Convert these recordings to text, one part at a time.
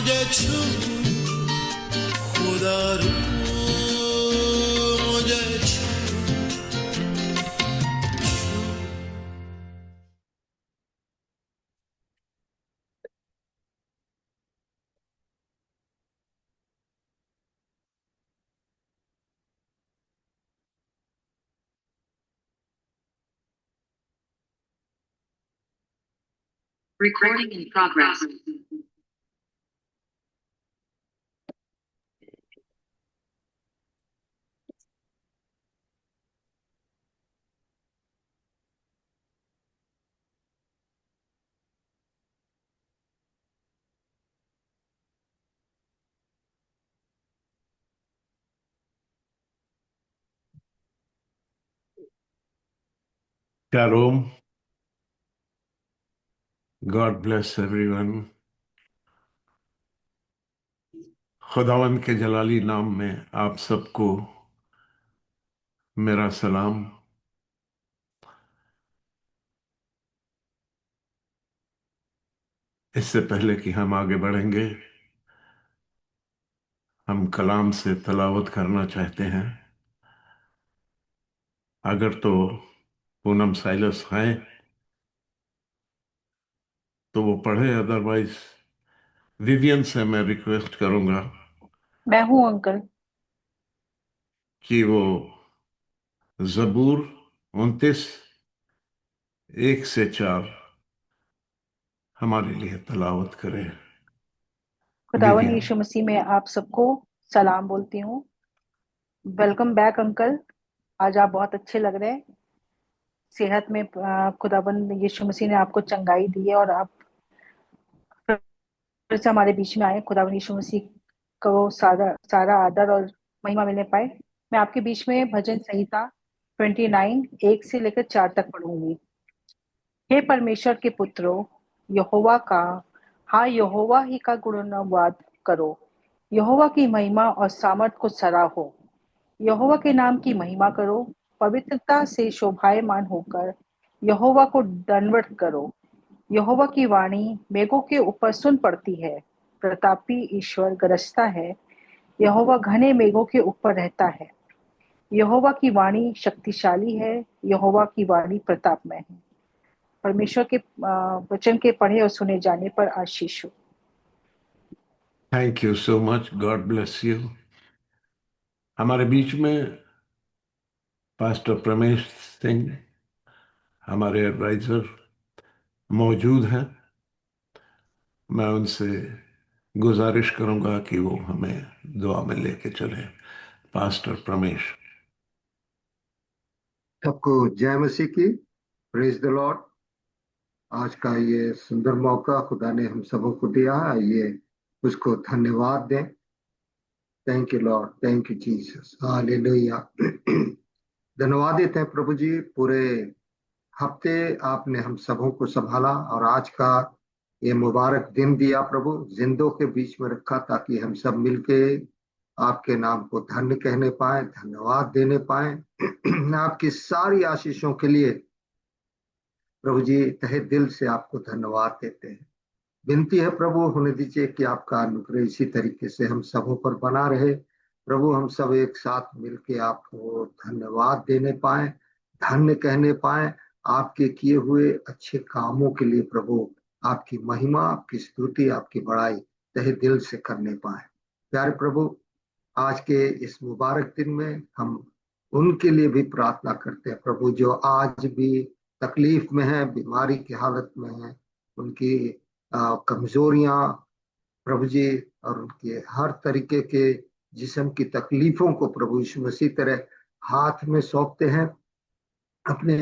मुझे छू खुदा रू मुझे छू। Recording in progress. Shalom. God bless everyone. खुदावंद के जलाली नाम में आप सबको मेरा सलाम। इससे पहले कि हम आगे बढ़ेंगे, हम कलाम से तलावत करना चाहते हैं। अगर तो पूनम साइलस हैं तो वो पढ़े, अदरवाइज विवियन से मैं रिक्वेस्ट करूंगा मैं हूँ अंकल। कि वो ज़बूर 29 1 से 4 हमारे लिए तलावत करे। खुदावन विवियन। यीशु मसीह में आप सबको सलाम बोलती हूँ। Welcome back uncle. आज आप बहुत अच्छे लग रहे हैं। सेहत में खुदावन यीशु मसीह ने आपको चंगाई दी है और आप फिर से हमारे बीच में आए। खुदावन यीशु मसीह को सारा सारा आदर और महिमा मिलने पाए। मैं आपके बीच में भजन संहिता 29 1 से लेकर 4 तक पढ़ूंगी। हे परमेश्वर के पुत्रों, यहोवा का, हाँ यहोवा ही का गुणगान करो। यहोवा की महिमा और सामर्थ को सराहो। यहोवा के नाम की महिमा करो। पवित्रता से शोभायमान होकर यहोवा को दंडवत करो। यहोवा की वाणी मेघों के ऊपर सुन पड़ती है। प्रतापी ईश्वर गरजता है। यहोवा घने मेघों के ऊपर रहता है। यहोवा की वाणी शक्तिशाली है। यहोवा की वाणी प्रतापमय है। परमेश्वर के वचन के पढ़े और सुने जाने पर आशीष हो। Thank you so much, God bless you. हमारे बीच में पास्टर प्रमेश सिंह, हमारे एडवाइजर, मौजूद हैं। मैं उनसे गुजारिश करूंगा कि वो हमें दुआ में लेके चले। पास्टर प्रमेश। सबको जय मसीह की। Praise the Lord. आज का ये सुंदर मौका खुदा ने हम सबों को दिया है, ये उसको धन्यवाद दें। Thank you Lord, thank you Jesus, hallelujah. धन्यवाद देते हैं प्रभु जी। पूरे हफ्ते आपने हम सबों को संभाला और आज का ये मुबारक दिन दिया प्रभु, जिंदों के बीच में रखा ताकि हम सब मिलके आपके नाम को धन्य कहने पाए, धन्यवाद देने पाए। आपकी सारी आशीषों के लिए प्रभु जी तहे दिल से आपको धन्यवाद देते हैं। विनती है प्रभु, होने दीजिए कि आपका अनुग्रह इसी तरीके से हम सबों पर बना रहे। प्रभु हम सब एक साथ मिलके आपको धन्यवाद देने पाए, धन्य कहने पाए, आपके किए हुए अच्छे कामों के लिए प्रभु आपकी महिमा, आपकी स्तुति, आपकी बड़ाई तहे दिल से करने पाए। प्यारे प्रभु, आज के इस मुबारक दिन में हम उनके लिए भी प्रार्थना करते हैं प्रभु जो आज भी तकलीफ में है, बीमारी की हालत में है, उनकी कमजोरियां प्रभु जी और उनके हर तरीके के जिस्म की तकलीफों को प्रभु यीशु मसीह तरह हाथ में सौंपते हैं। अपने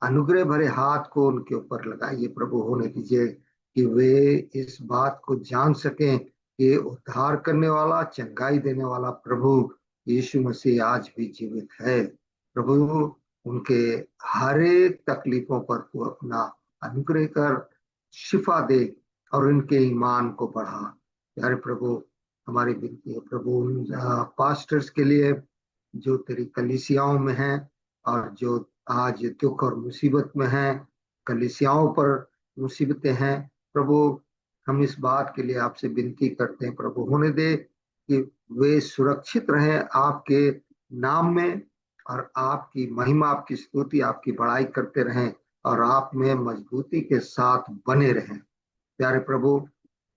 अनुग्रह भरे हाथ को उनके ऊपर लगाइए प्रभु। होने दीजिए कि वे इस बात को जान सकें कि उद्धार करने वाला, चंगाई देने वाला प्रभु यीशु मसीह आज भी जीवित है। प्रभु उनके हर एक तकलीफों पर तू अपना अनुग्रह कर, शिफा दे और उनके ईमान को बढ़ा। प्यारे प्रभु, हमारी विनती है प्रभु उन पास्टर्स के लिए जो तेरी कलीसियाओं में हैं और जो आज दुख और मुसीबत में हैं, कलीसियाओं पर मुसीबतें हैं प्रभु, हम इस बात के लिए आपसे विनती करते हैं प्रभु, होने दे कि वे सुरक्षित रहें आपके नाम में, और आपकी महिमा, आपकी स्तुति, आपकी बड़ाई करते रहें और आप में मजबूती के साथ बने रहें। प्यारे प्रभु,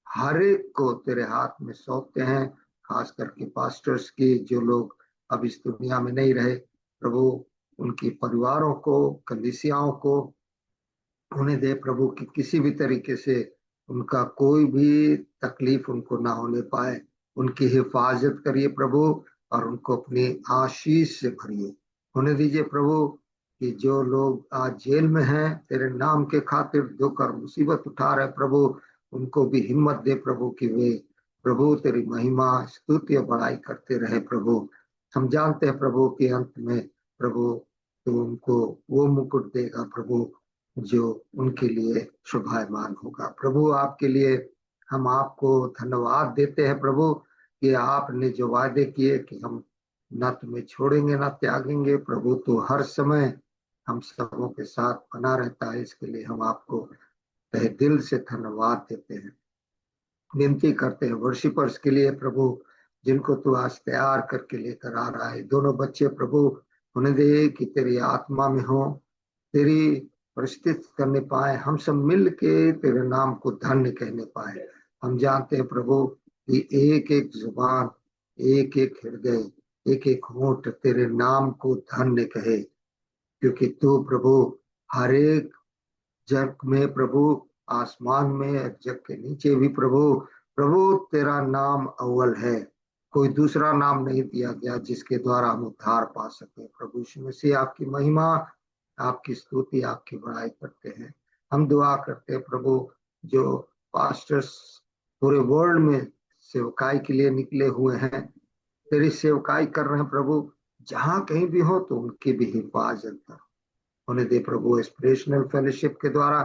हर एक को तेरे हाथ में सौंपते हैं, खास करके पास्टर्स की, जो लोग अब इस दुनिया में नहीं रहे प्रभु, उनकी परिवारों को, कलीसियाओं को, उन्हें दे प्रभु कि किसी भी तरीके से उनका कोई भी तकलीफ उनको ना होने पाए। उनकी हिफाजत करिए प्रभु और उनको अपनी आशीष से भरिए। होने दीजिए प्रभु कि जो लोग आज जेल में हैं, तेरे नाम के खातिर दुख और मुसीबत उठा रहे प्रभु, उनको भी हिम्मत दे प्रभु कि वे प्रभु तेरी महिमा, स्तुति और बड़ाई करते रहे प्रभु। हम जानते हैं प्रभु कि अंत में प्रभु तो उनको वो मुकुट देगा प्रभु जो उनके लिए शोभायमान होगा। प्रभु आपके लिए हम आपको धन्यवाद देते हैं प्रभु कि आपने जो वादे किए कि हम ना तुम्हें छोड़ेंगे ना त्यागेंगे प्रभु, तो हर समय हम सबों के साथ बना रहता है। इसके लिए हम आपको तहे दिल से धन्यवाद देते हैं। विनती करते हैं वर्शिपर्स के लिए प्रभु, जिनको तू आज तैयार करके लेकर आ रहा है। दोनों बच्चे प्रभु, होने दे कि तेरी आत्मा में हो, तेरी परिस्थिति करने पाए, हम सब मिल के तेरे नाम को धन्य कहने पाए। हम जानते हैं प्रभु कि एक एक जुबान, एक एक हृदय, एक एक होंठ तेरे नाम को धन्य कहे, क्योंकि तू प्रभु हर एक जग में प्रभु, आसमान में, जग के नीचे भी प्रभु तेरा नाम अव्वल है। कोई दूसरा नाम नहीं दिया गया जिसके द्वारा हम उद्धार पा सके। प्रभु यीशु मसीह, आपकी महिमा, आपकी स्तुति, आपकी बड़ाई करते हैं। हम दुआ करते हैं प्रभु, जो पास्टर्स पूरे वर्ल्ड में सेवकाई के लिए निकले हुए हैं, तेरी सेवकाई कर रहे हैं प्रभु, जहां कहीं भी हो तो उनकी भी हिफाजत कर। होने दे प्रभु इंस्पिरेशनल फेलोशिप के द्वारा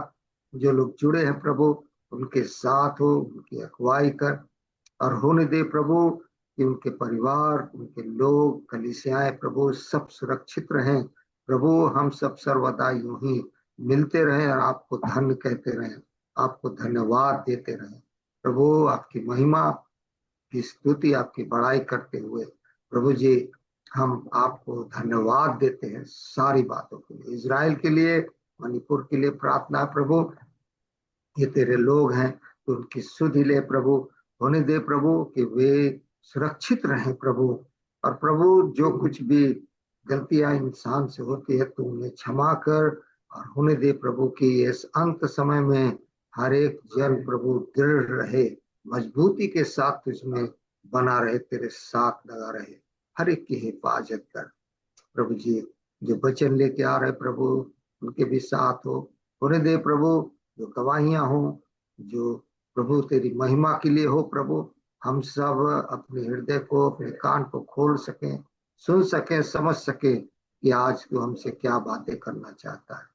जो लोग जुड़े हैं प्रभु, उनके साथ हो, उनकी अगुवाई कर, और होने दे प्रभु कि उनके परिवार, उनके लोग, कलीसियाएं प्रभु सब सुरक्षित रहें प्रभु। हम सब सर्वदा यूं ही मिलते रहें और आपको धन्य कहते रहें, आपको धन्यवाद देते रहें प्रभु। आपकी महिमा की स्तुति, आपकी बड़ाई करते हुए प्रभु जी हम आपको धन्यवाद देते हैं सारी बातों के लिए। इजराइल के लिए, मणिपुर के लिए प्रार्थना प्रभु, ये तेरे लोग हैं तो उनकी सुधि ले प्रभु। होने दे प्रभु कि वे सुरक्षित रहें प्रभु, और प्रभु जो कुछ भी गलतियां इंसान से होती है तो उन्हें क्षमा कर, और होने दे प्रभु कि इस अंत समय में हर एक जन प्रभु दृढ़ रहे, मजबूती के साथ तुझमें बना रहे, तेरे साथ लगा रहे। हर एक की हिफाजत कर प्रभु जी। जो वचन लेके आ रहे प्रभु, उनके भी साथ हो। होने दे प्रभु जो गवाहियां हो, जो प्रभु तेरी महिमा के लिए हो प्रभु, हम सब अपने हृदय को, अपने कान को खोल सकें, सुन सकें, समझ सकें कि आज तू हमसे क्या बातें करना चाहता है।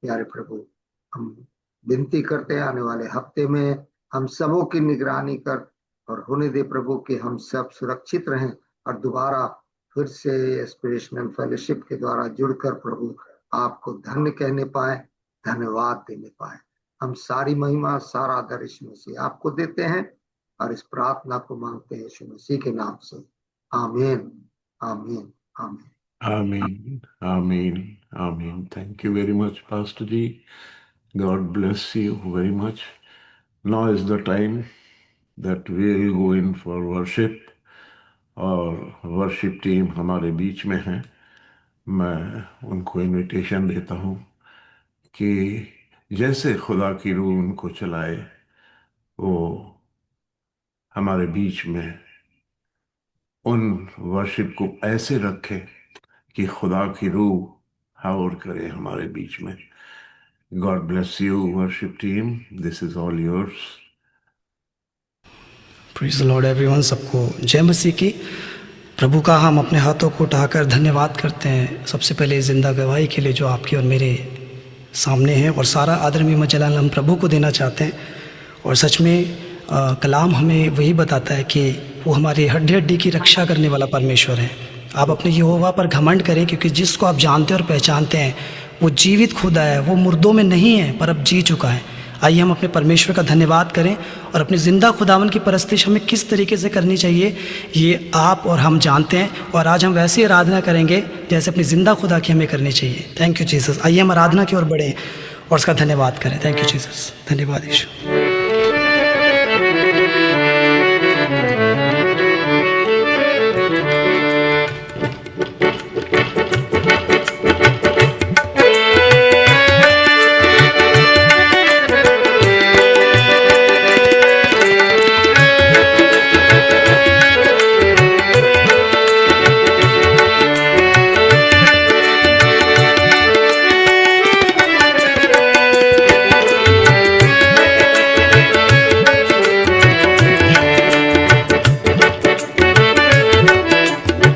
प्यारे प्रभु, हम विनती करते हैं आने वाले हफ्ते में हम सबों की निगरानी कर, और होने दे प्रभु कि हम सब सुरक्षित रहें और दोबारा फिर से इंस्पिरेशनल फेलोशिप के द्वारा जुड़कर प्रभु आपको धन्य कहने पाए, धन्यवाद देने पाए। हम सारी महिमा, सारा आदर यीशु मसीह आपको देते हैं और इस प्रार्थना को मांगते हैं यीशु मसीह के नाम से। आमीन, आमीन, आमीन। Amen, amen, amen. Thank you very much, Pastor Ji. God bless you very much. Now is the time that we will go in for worship. और वर्शिप टीम हमारे बीच में है। मैं उनको इनविटेशन देता हूँ कि जैसे खुदा की रूह उनको चलाए, वो हमारे बीच में उन वर्शिप को ऐसे रखे कि खुदा की रूह हावर करे हमारे बीच में। God bless you worship team, this is all yours. Praise the Lord everyone. सबको जय मसीह की। प्रभु का हम अपने हाथों को उठाकर धन्यवाद करते हैं, सबसे पहले ज़िंदा गवाही के लिए जो आपकी और मेरे सामने है, और सारा आदर में जलाल हम प्रभु को देना चाहते हैं। और सच में कलाम हमें वही बताता है कि वो हमारी हड्डी हड्डी की रक्षा करने वाला परमेश्वर है। आप अपने यहोवा पर घमंड करें, क्योंकि जिसको आप जानते और पहचानते हैं वो जीवित खुदा है, वो मुर्दों में नहीं है पर अब जी चुका है। आइए हम अपने परमेश्वर का धन्यवाद करें और अपने ज़िंदा खुदावन की परस्तिश हमें किस तरीके से करनी चाहिए ये आप और हम जानते हैं, और आज हम वैसी आराधना करेंगे जैसे अपनी ज़िंदा खुदा की हमें करनी चाहिए। Thank you Jesus. आइए हम आराधना की ओर बढ़ें और उसका धन्यवाद करें। Thank you Jesus. धन्यवाद यीशु।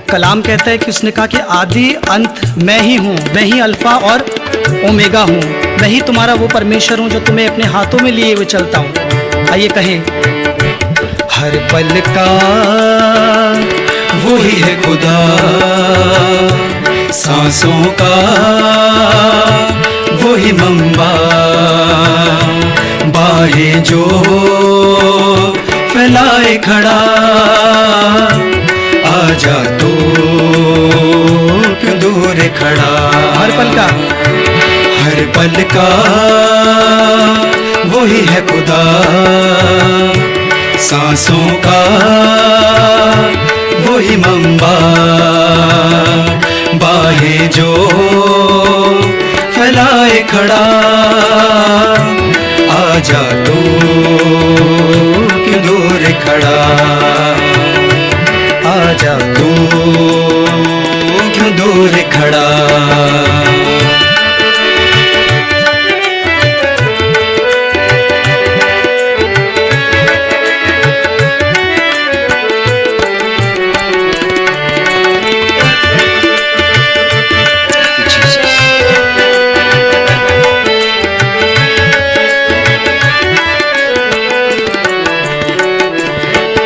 कलाम कहता है कि उसने कहा कि आदि अंत मैं ही हूँ, मैं ही अल्फा और ओमेगा हूँ, मैं ही तुम्हारा वो परमेश्वर हूँ जो तुम्हें अपने हाथों में लिए हुए चलता हूँ। आइए कहें, हर पल का वो ही है खुदा, सांसों का वो ही मंबा, बाहें जो फैलाए खड़ा, आजा तो क्यों दूर खड़ा। हर पल का वही है खुदा, सांसों का वही मंबा, बाहें जो फैलाए खड़ा, आजा तो क्यों दूर खड़ा, आजा तू क्यों दूर खड़ा।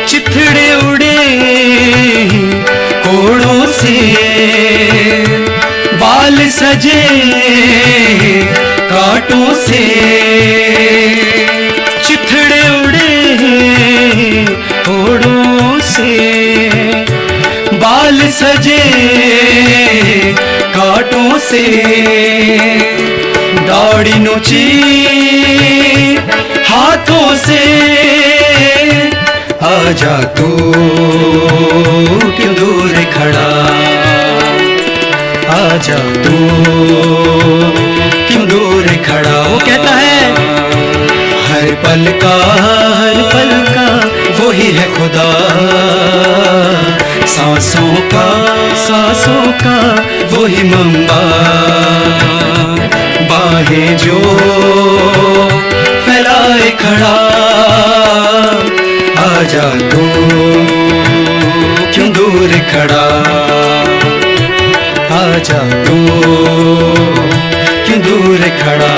चिथड़े उड़े कोड़ों से, बाल सजे कांटों से, चिथड़े उड़े कोड़ों से, बाल सजे कांटों से, दाढ़ी नोची हाथों से, आजा तू क्यों दूर खड़ा, आजा तू क्यों दूर खड़ा। वो कहता है हर पल का वो ही है खुदा, सांसों का वो ही मंबा, बाहें जो फैलाए खड़ा, आजा तू क्यों दूर खड़ा, आजा तू क्यों दूर खड़ा।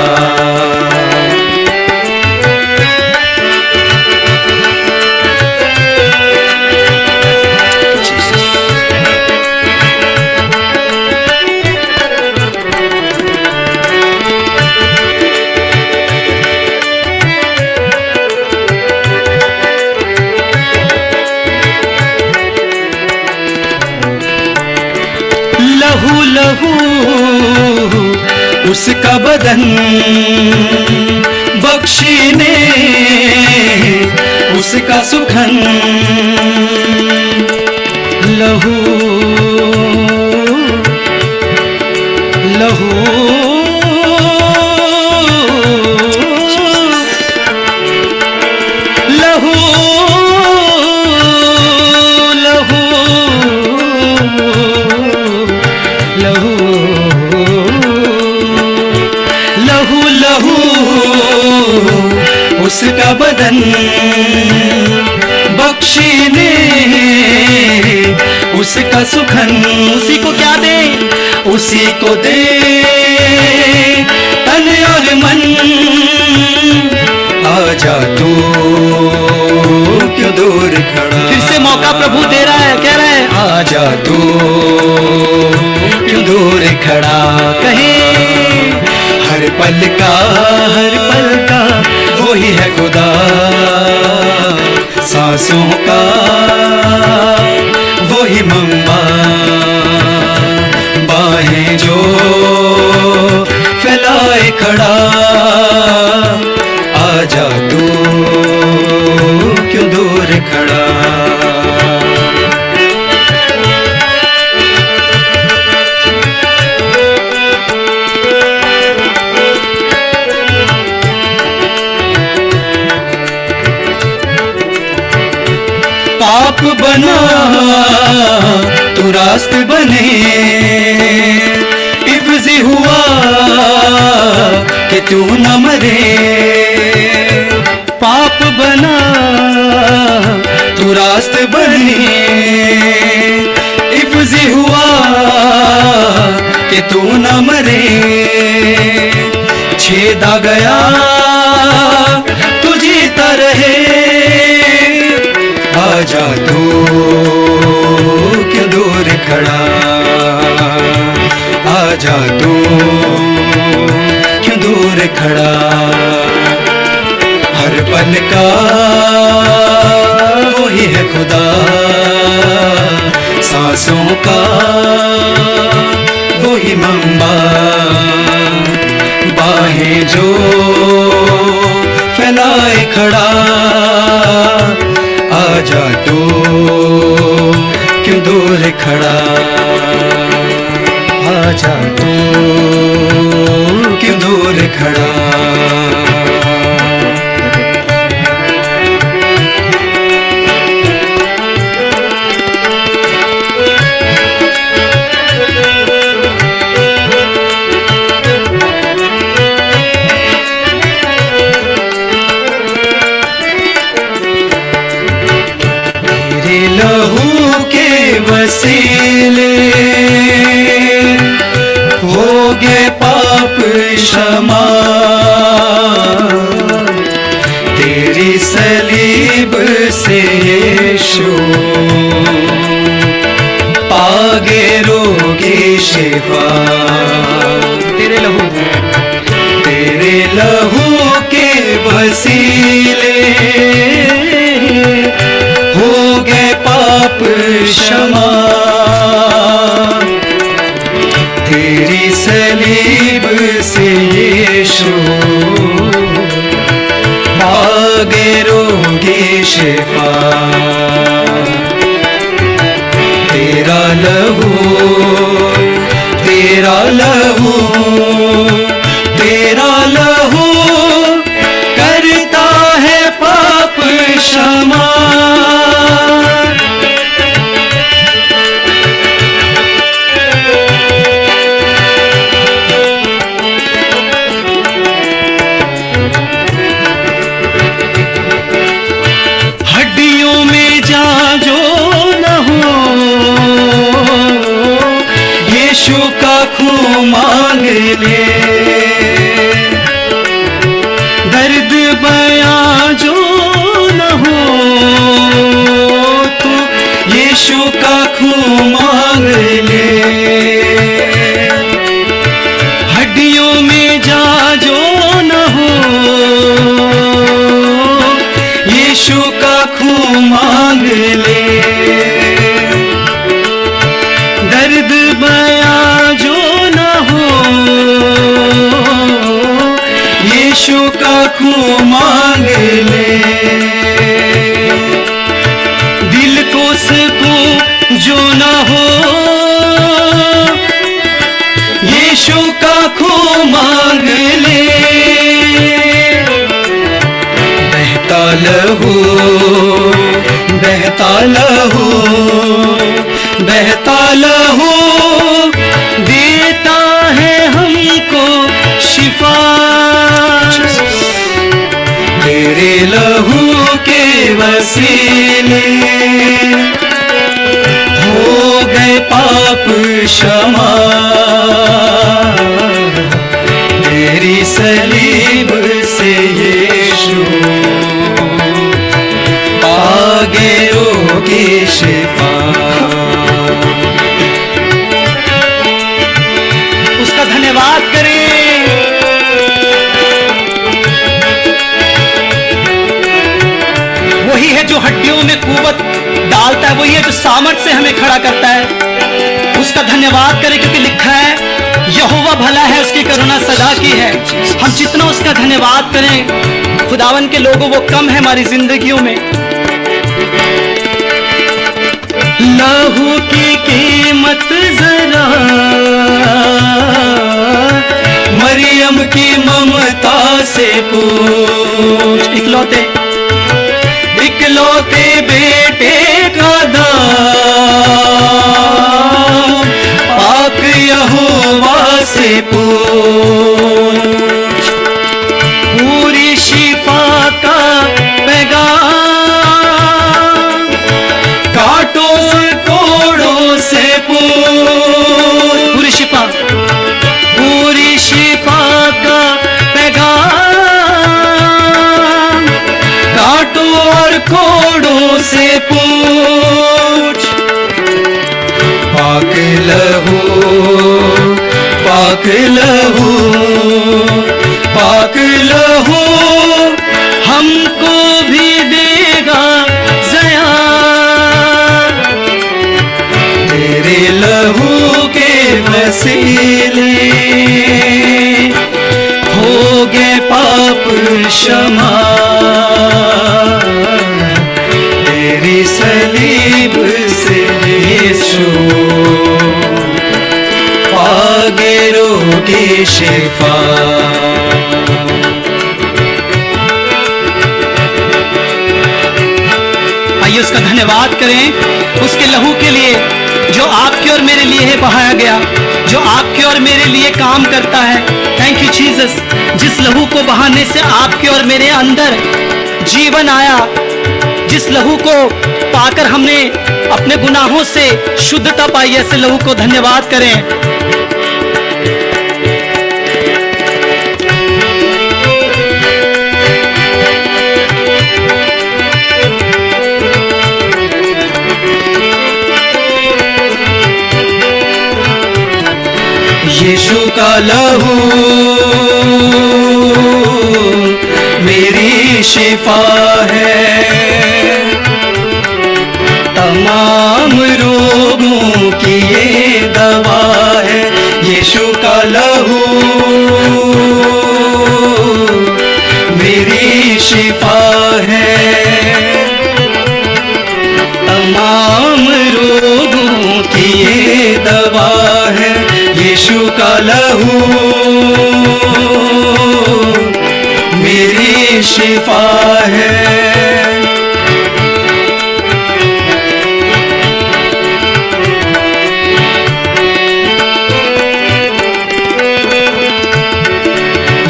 लहू लहू उसका बदन बख्शीने उसका सुखन, लहू लहू लहू लहू लहू लहू उसका बदन बख्शीने उसका सुखन, उसी को क्या दे, उसी को दे तन और मन, आजा तू क्यों दूर खड़ा। फिर से मौका प्रभु दे रहा है, कह रहा है आजा तू क्यों दूर खड़ा। कहे हर पल का वो ही है खुदा सांसों का, वो ही मंबा, बाहें जो फैलाए खड़ा, आजा तू क्यों दूर खड़ा। पाप बना तू रास्त बने, इफ्जी हुआ कि तू न मरे। पाप बना तू रास्त बने, इफ्जी हुआ कि तू न मरे। छेदा गया तू जीता रहे, आजा तू क्यों दूर खड़ा, आजा तू क्यों दूर खड़ा। हर पल का वो ही है खुदा सांसों का, वो ही मंबा, बाहें जो फैलाए खड़ा, आजा तू क्यों दूर खड़ा, आजा तू क्यों दूर खड़ा। लहू के वसीले हो गए पाप क्षमा, तेरी सलीब से यीशु पागे रोगी शिफा। तेरे लहू के वसीले हो गए पाप क्षमा, तेरी सलीब से यीशु पागे रोगी शिफा। तेरा लहू, तेरा लहू, तेरा लहू करता है पाप क्षमा। हड्डियों में जा जो न हो, यीशु का खून मांग ले। दर्द बयां जो न हो तो यीशु का खून मांग ले। हड्डियों में जा जो न हो, यीशु का खून मांग ले। दर्द बयां जो न हो, यीशु का खून मांग ले। दिल को सुकून जो न हो, यीशु का खून मांग ले। बहता लहू, बहता लहू, बहता लहू देता है हमको शिफा। तेरे लहू के वसीले हो गए पाप क्षमा, तेरी सलीब से यीशु पागे रोगी शिफा। उसका धन्यवाद करें। वही है जो हड्डियों में कुव्वत डालता है, वही है जो सामर्थ्य से हमें खड़ा करता है। उसका धन्यवाद करें क्योंकि लिखा है यहोवा भला है, उसकी करुणा सदा की है। हम जितना उसका धन्यवाद करें खुदावन के लोगों वो कम है हमारी जिंदगियों में। लहू की कीमत जरा मरियम की ममता से पूछ। इकलौते बेटे का दाम पाक यहोवा से पूछ। पूरी शिफा का पैगाम कांटों कोड़ों से पूछ। पूरी शिफा का पैगाम कांटों और कोड़ों से पूछ। पाक लहू हमको भी देगा ज़या। तेरे लहू के वसीले हो गए पाप क्षमा। तेरी सलीब से यीशु पागे रोगी शिफा। आइए उसका धन्यवाद करें उसके लहू के लिए जो आपके और मेरे लिए है बहाया गया, जो आपके और मेरे लिए काम करता है। थैंक यू जीसस, जिस लहू को बहाने से आपके और मेरे अंदर जीवन आया, जिस लहू को पाकर हमने अपने गुनाहों से शुद्धता पाई, ऐसे लहू को धन्यवाद करें। यीशु का लहू मेरी शिफा है, तमाम रोगों की ये दवा है। यीशु का लहू मेरी शिफा है, तमाम रोगों की ये दवा है। यीशु का लहू मेरी शिफा है।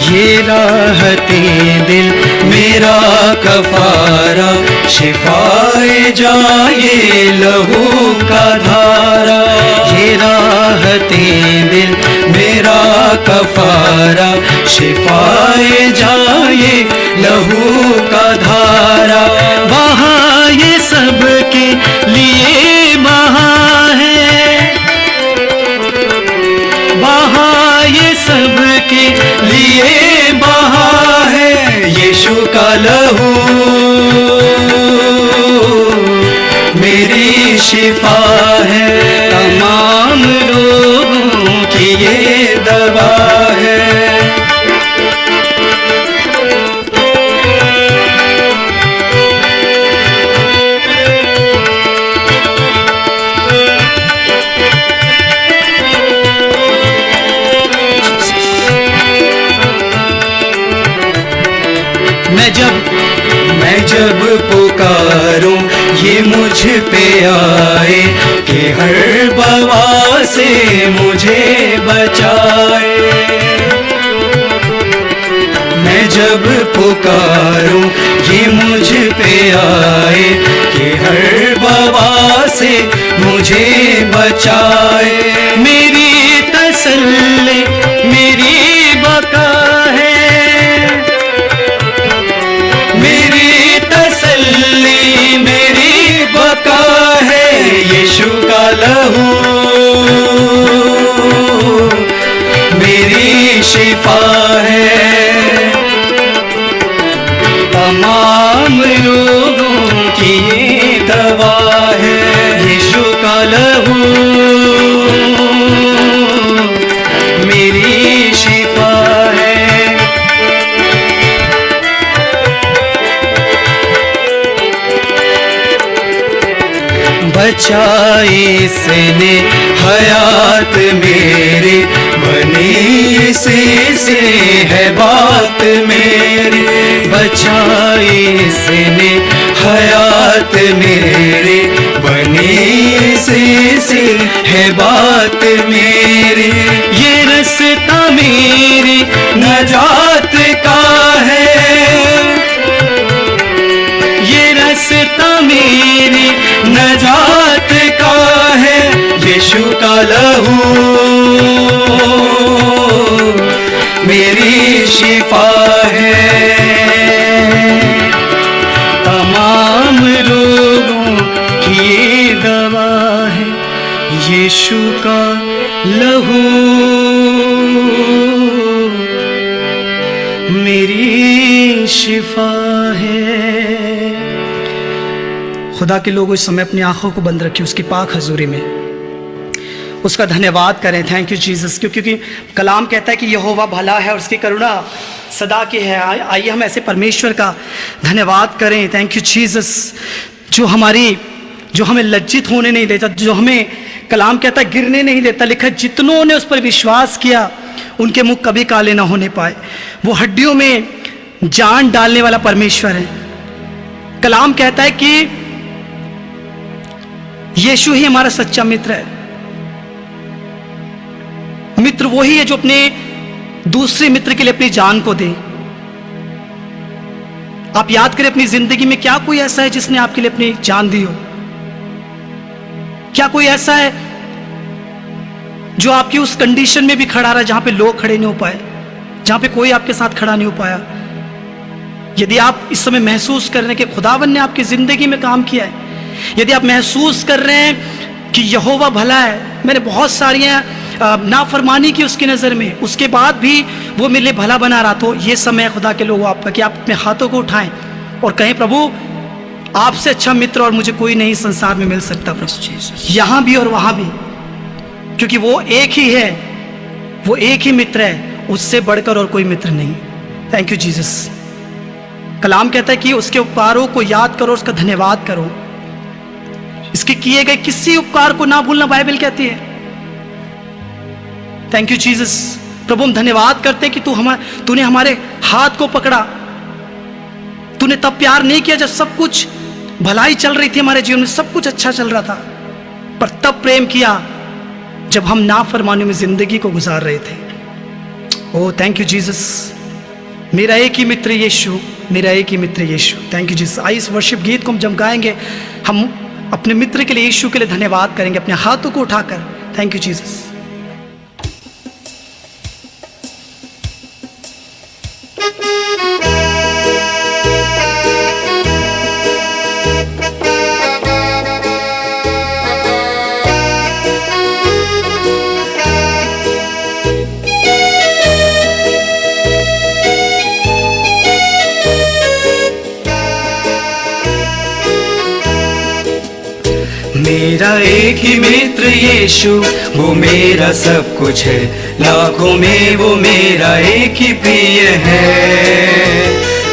ये राहते दिल मेरा कफारा, शिफाए जाए लहू का धारा। ये राहते दिल मेरा कफारा, शिफाए जाए लहू का धारा। वहाँ ये सबके लिए बहा है, वहाँ ये सबके लिए बहा है। यीशु का लहू मेरी शिफा है, तमाम रोगों की ये दवा है। मैं जब पुकारूं ये मुझ पे आए, कि हर बवा से मुझे बचाए। मैं जब पुकारूं ये मुझ पे आए, कि हर बवा से मुझे बचाए। मेरी तसल्ली मेरी बका है, मेरी तसल्ली मेरी बका है। यीशु का लहू मेरी शिफा है, तमाम रोगों की ये दवा है, यीशु का लहू मेरी शिफा है। बचाई इसने हयात मेरी, बनी इसी से है बात मेरी। बचाई इसने हयात मेरी, बनी इसी से है बात मेरी। ये रास्ता मेरी नजात का है, ये रास्ता मेरी नजात का है, यीशु का लहू मेरी शिफा है। तमाम रोगों की ये दवा है, यीशु का लहू मेरी शिफा है। खुदा के लोग इस समय अपनी आंखों को बंद रखिए उसकी पाक हजूरी में, उसका धन्यवाद करें। थैंक यू जीसस, क्योंकि कलाम कहता है कि यहोवा भला है और उसकी करुणा सदा की है। आइए हम ऐसे परमेश्वर का धन्यवाद करें। थैंक यू जीसस, जो हमें लज्जित होने नहीं देता, जो हमें कलाम कहता है गिरने नहीं देता। लिखा जितनों ने उस पर विश्वास किया उनके मुख कभी काले ना होने पाए। वो हड्डियों में जान डालने वाला परमेश्वर है। कलाम कहता है कि यीशु ही हमारा सच्चा मित्र है। मित्र वही है जो अपने दूसरे मित्र के लिए अपनी जान को दे। आप याद करें अपनी जिंदगी में क्या कोई ऐसा है जिसने आपके लिए अपनी जान दी हो? क्या कोई ऐसा है जो आपकी उस कंडीशन में भी खड़ा रहा जहां पे लोग खड़े नहीं हो पाए, जहां पे कोई आपके साथ खड़ा नहीं हो पाया? यदि आप इस समय महसूस कर रहे हैं कि खुदावन ने आपकी जिंदगी में काम किया है, यदि आप महसूस कर रहे हैं कि यहोवा भला है, मैंने बहुत सारियां नाफरमानी की उसकी नज़र में, उसके बाद भी वो मेरे लिए भला बना रहा, तो ये समय खुदा के लोगों आपका कि आप अपने हाथों को उठाएं और कहें प्रभु आपसे अच्छा मित्र और मुझे कोई नहीं संसार में मिल सकता प्रभु, यहाँ भी और वहाँ भी, क्योंकि वो एक ही है, वो एक ही मित्र है, उससे बढ़कर और कोई मित्र नहीं। Thank you Jesus. कलाम कहता है कि उसके उपकारों को याद करो, उसका धन्यवाद करो, इसके किए गए किसी उपकार को ना भूलना बाइबल कहती है। Thank you Jesus. प्रभु हम धन्यवाद करते हैं कि तूने हमारे हाथ को पकड़ा। तूने तब प्यार नहीं किया जब सब कुछ भलाई चल रही थी, हमारे जीवन में सब कुछ अच्छा चल रहा था, पर तब प्रेम किया जब हम नाफरमानी में जिंदगी को गुजार रहे थे। Oh thank you Jesus. मेरा एक ही मित्र यीशु, मेरा एक ही मित्र यीशु। Thank you Jesus. आइए इस वर्शिप गीत को हम जब गाएंगे, हम अपने मित्र के लिए, यीशु के लिए धन्यवाद करेंगे अपने हाथों को उठाकर। Thank you Jesus. मेरा एक ही मित्र यीशु, वो मेरा सब कुछ है, लाखों में वो मेरा एक ही प्रिय है।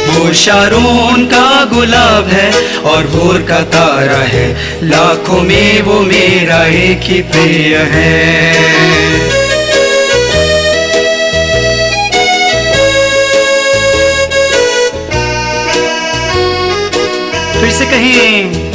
वो शारोन का गुलाब है और भोर का तारा है, लाखों में वो मेरा एक ही प्रिय है। फिर से कहें,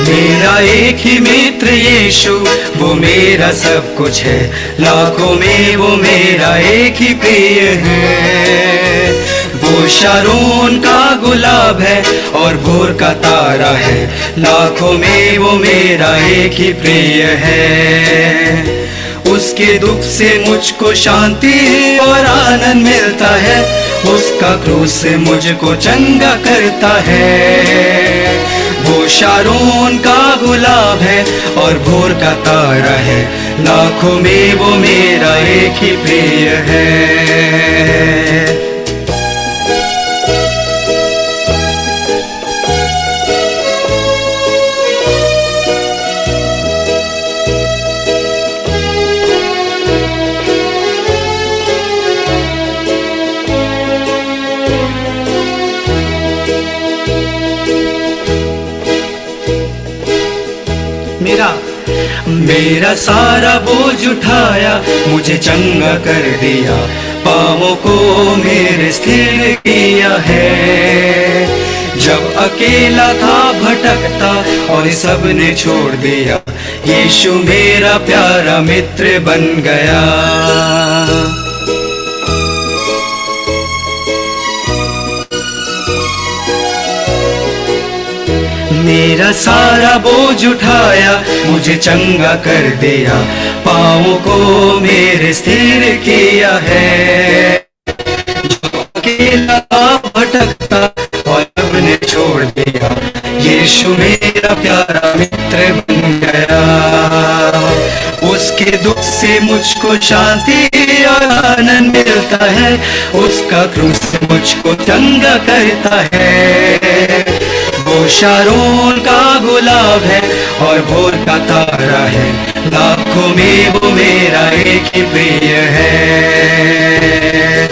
मेरा एक ही मित्र यीशु, वो मेरा सब कुछ है, लाखों में वो मेरा एक ही प्रिय है। वो शारोन का गुलाब है और भोर का तारा है, लाखों में वो मेरा एक ही प्रिय है। उसके दुख से मुझको शांति और आनंद मिलता है, उसका क्रोध से मुझको चंगा करता है। वो शारोन का गुलाब है और भोर का तारा है, लाखों में वो मेरा एक ही प्रिय है। मेरा सारा बोझ उठाया, मुझे चंगा कर दिया, पाँवों को मेरे स्थिर किया है। जब अकेला था भटकता और सब ने छोड़ दिया, यीशु मेरा प्यारा मित्र बन गया। मेरा सारा बोझ उठाया, मुझे चंगा कर दिया, पाँवों को मेरे स्थिर किया है। जो अकेला था भटकता और सबने छोड़ दिया, यीशु मेरा प्यारा मित्र बन गया। उसके दुख से मुझको शांति और आनंद मिलता है, उसका क्रूस मुझको चंगा करता है। वो शारोन का गुलाब है और भोर का तारा है, लाखों में वो मेरा एक ही प्रिय है।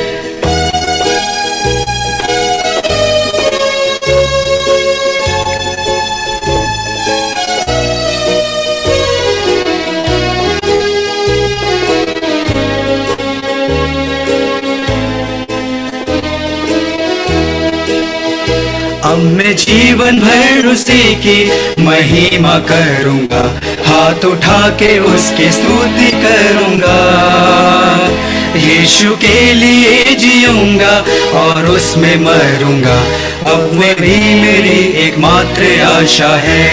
अब मैं जीवन भर उसी की महिमा करूंगा, हाथ उठा के उसकी स्तुति करूंगा। यीशु के लिए जीऊंगा और उसमें मरूंगा, अब मेरी एकमात्र आशा है।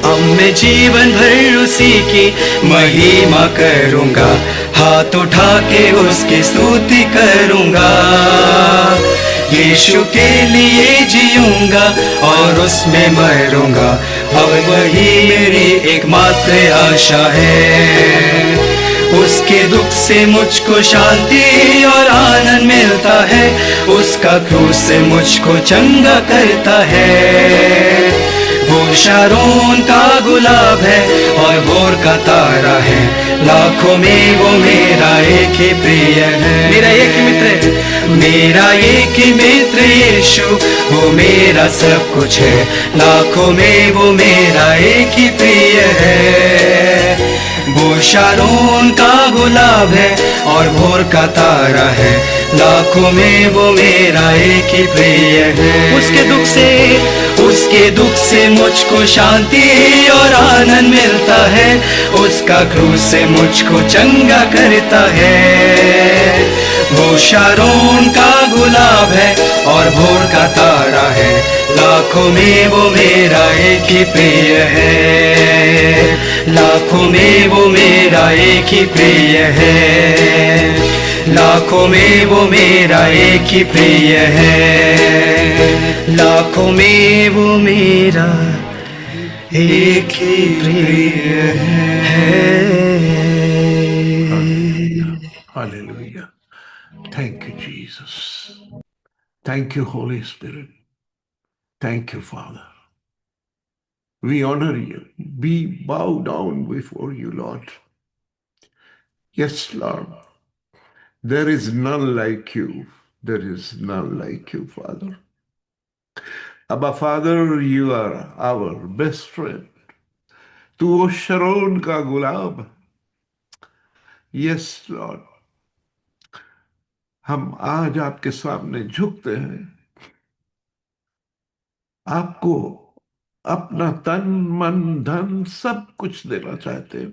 अब मैं जीवन भर उसी की महिमा करूंगा, हाथ उठा के उसकी स्तुति करूंगा। यीशु के लिए जीऊंगा और उसमें मरूंगा, अब वही मेरी एकमात्र आशा है। उसके दुख से मुझको शांति और आनंद मिलता है, उसका क्रूस से मुझको चंगा करता है। वो शारोन का गुलाब है और भोर का तारा है, लाखों में वो मेरा एक ही प्रिय है। मेरा एक ही मित्र है, मेरा एक ही मित्र यीशु, वो मेरा सब कुछ है, लाखों में वो मेरा एक ही प्रिय है। वो शारोन का गुलाब है और भोर का तारा है, लाखों में वो मेरा एक ही प्रिय है। उसके दुख से मुझको शांति और आनंद मिलता है, उसका क्रूस से मुझको चंगा करता है। वो शारोन का गुलाब है और भोर का तारा है, लाखों में वो मेरा एक ही प्रिय है। लाखों में वो मेरा एक ही प्रिय है, लाखों में वो मेरा एक ही प्रिय है। लाखों में वो मेरा एक ही प्रिय है। Hallelujah. Thank you, Jesus. Thank you, Holy Spirit. Thank you, Father. We honor you. We bow down before you, Lord. Yes, Lord. There is none like you. There is none like you, Father. Abba, Father, you are our best friend. Tu o Sharon ka gulab. Yes, Lord. हम आज आपके सामने झुकते हैं, आपको अपना तन मन धन सब कुछ देना चाहते हैं।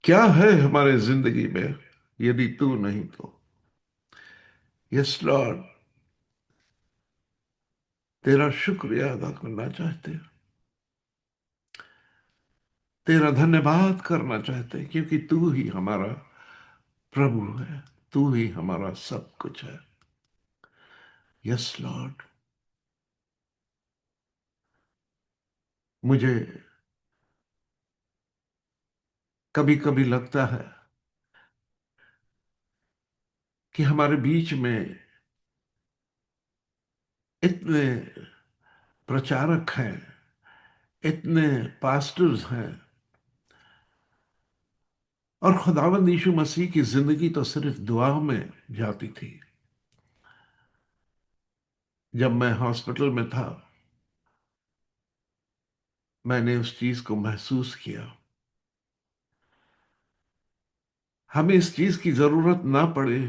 क्या है हमारे जिंदगी में यदि तू नहीं तो? यस लॉर्ड, तेरा शुक्रिया अदा करना चाहते हैं, तेरा धन्यवाद करना चाहते हैं, क्योंकि तू ही हमारा प्रभु है, तू ही हमारा सब कुछ है। यस लॉर्ड, मुझे कभी कभी लगता है कि हमारे बीच में इतने प्रचारक हैं, इतने पास्टर्स हैं, और खुदावंद यीशु मसीह की जिंदगी तो सिर्फ दुआ में जाती थी। जब मैं हॉस्पिटल में था मैंने उस चीज को महसूस किया। हमें इस चीज की जरूरत ना पड़े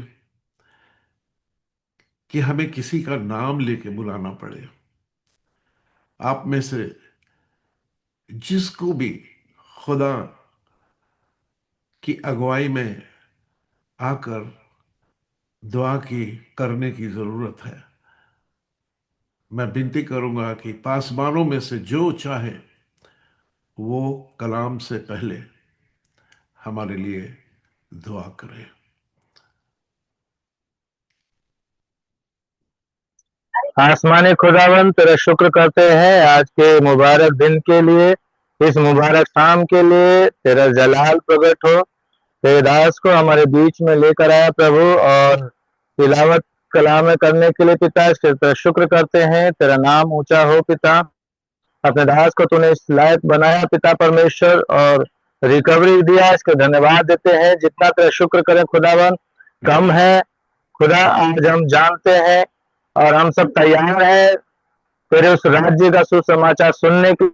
कि हमें किसी का नाम लेके बुलाना पड़े। आप में से जिसको भी खुदा की अगुवाई में आकर दुआ की करने की जरूरत है, मैं विनती करूंगा कि पासवानों में से जो चाहे वो कलाम से पहले हमारे लिए दुआ करे। आसमानी खुदावन तेरा शुक्र करते हैं आज के मुबारक दिन के लिए, इस मुबारक शाम के लिए। तेरा जलाल प्रकट हो, तेरे दास को हमारे बीच में लेकर आया प्रभु, और तिलावत कलाम करने के लिए पिता तेरा शुक्र करते हैं। तेरा नाम ऊंचा हो पिता, अपने दास को तूने इस लायक बनाया पिता परमेश्वर, और रिकवरी दिया, इसके धन्यवाद देते हैं। जितना तेरा शुक्र करें खुदावन कम है खुदा। आज हम जानते हैं और हम सब तैयार हैं तेरे उस राज्य का सुसमाचार सुनने की।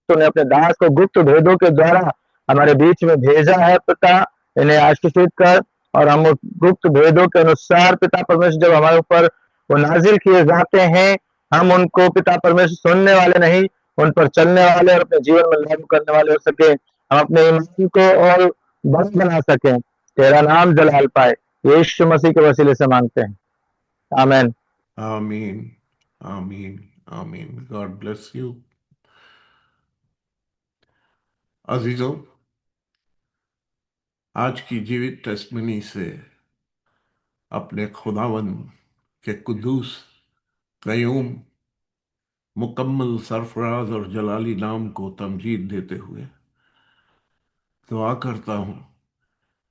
तूने अपने दास को गुप्त भेदों के द्वारा हमारे बीच में भेजा है पिता, इन्हें आशीषित कर। और हम उस गुप्त भेदों के अनुसार पिता परमेश्वर जब हमारे ऊपर वो नाजिल किए जाते हैं, हम उनको पिता परमेश्वर सुनने वाले नहीं, उन पर चलने वाले और अपने जीवन में लागू करने वाले हो सके। हम अपने ईमान को और बड़ा बना सकें, तेरा नाम जलाल पाए। यीशु मसीह के वसीले से मांगते हैं, आमीन। आमीन, आमीन, आमीन। God bless you. अजीजों, आज की जीवित टेस्टमनी से अपने खुदावन के कुद्दूस, कयूम, मुकम्मल, सरफराज और जलाली नाम को तमजीद देते हुए दुआ करता हूं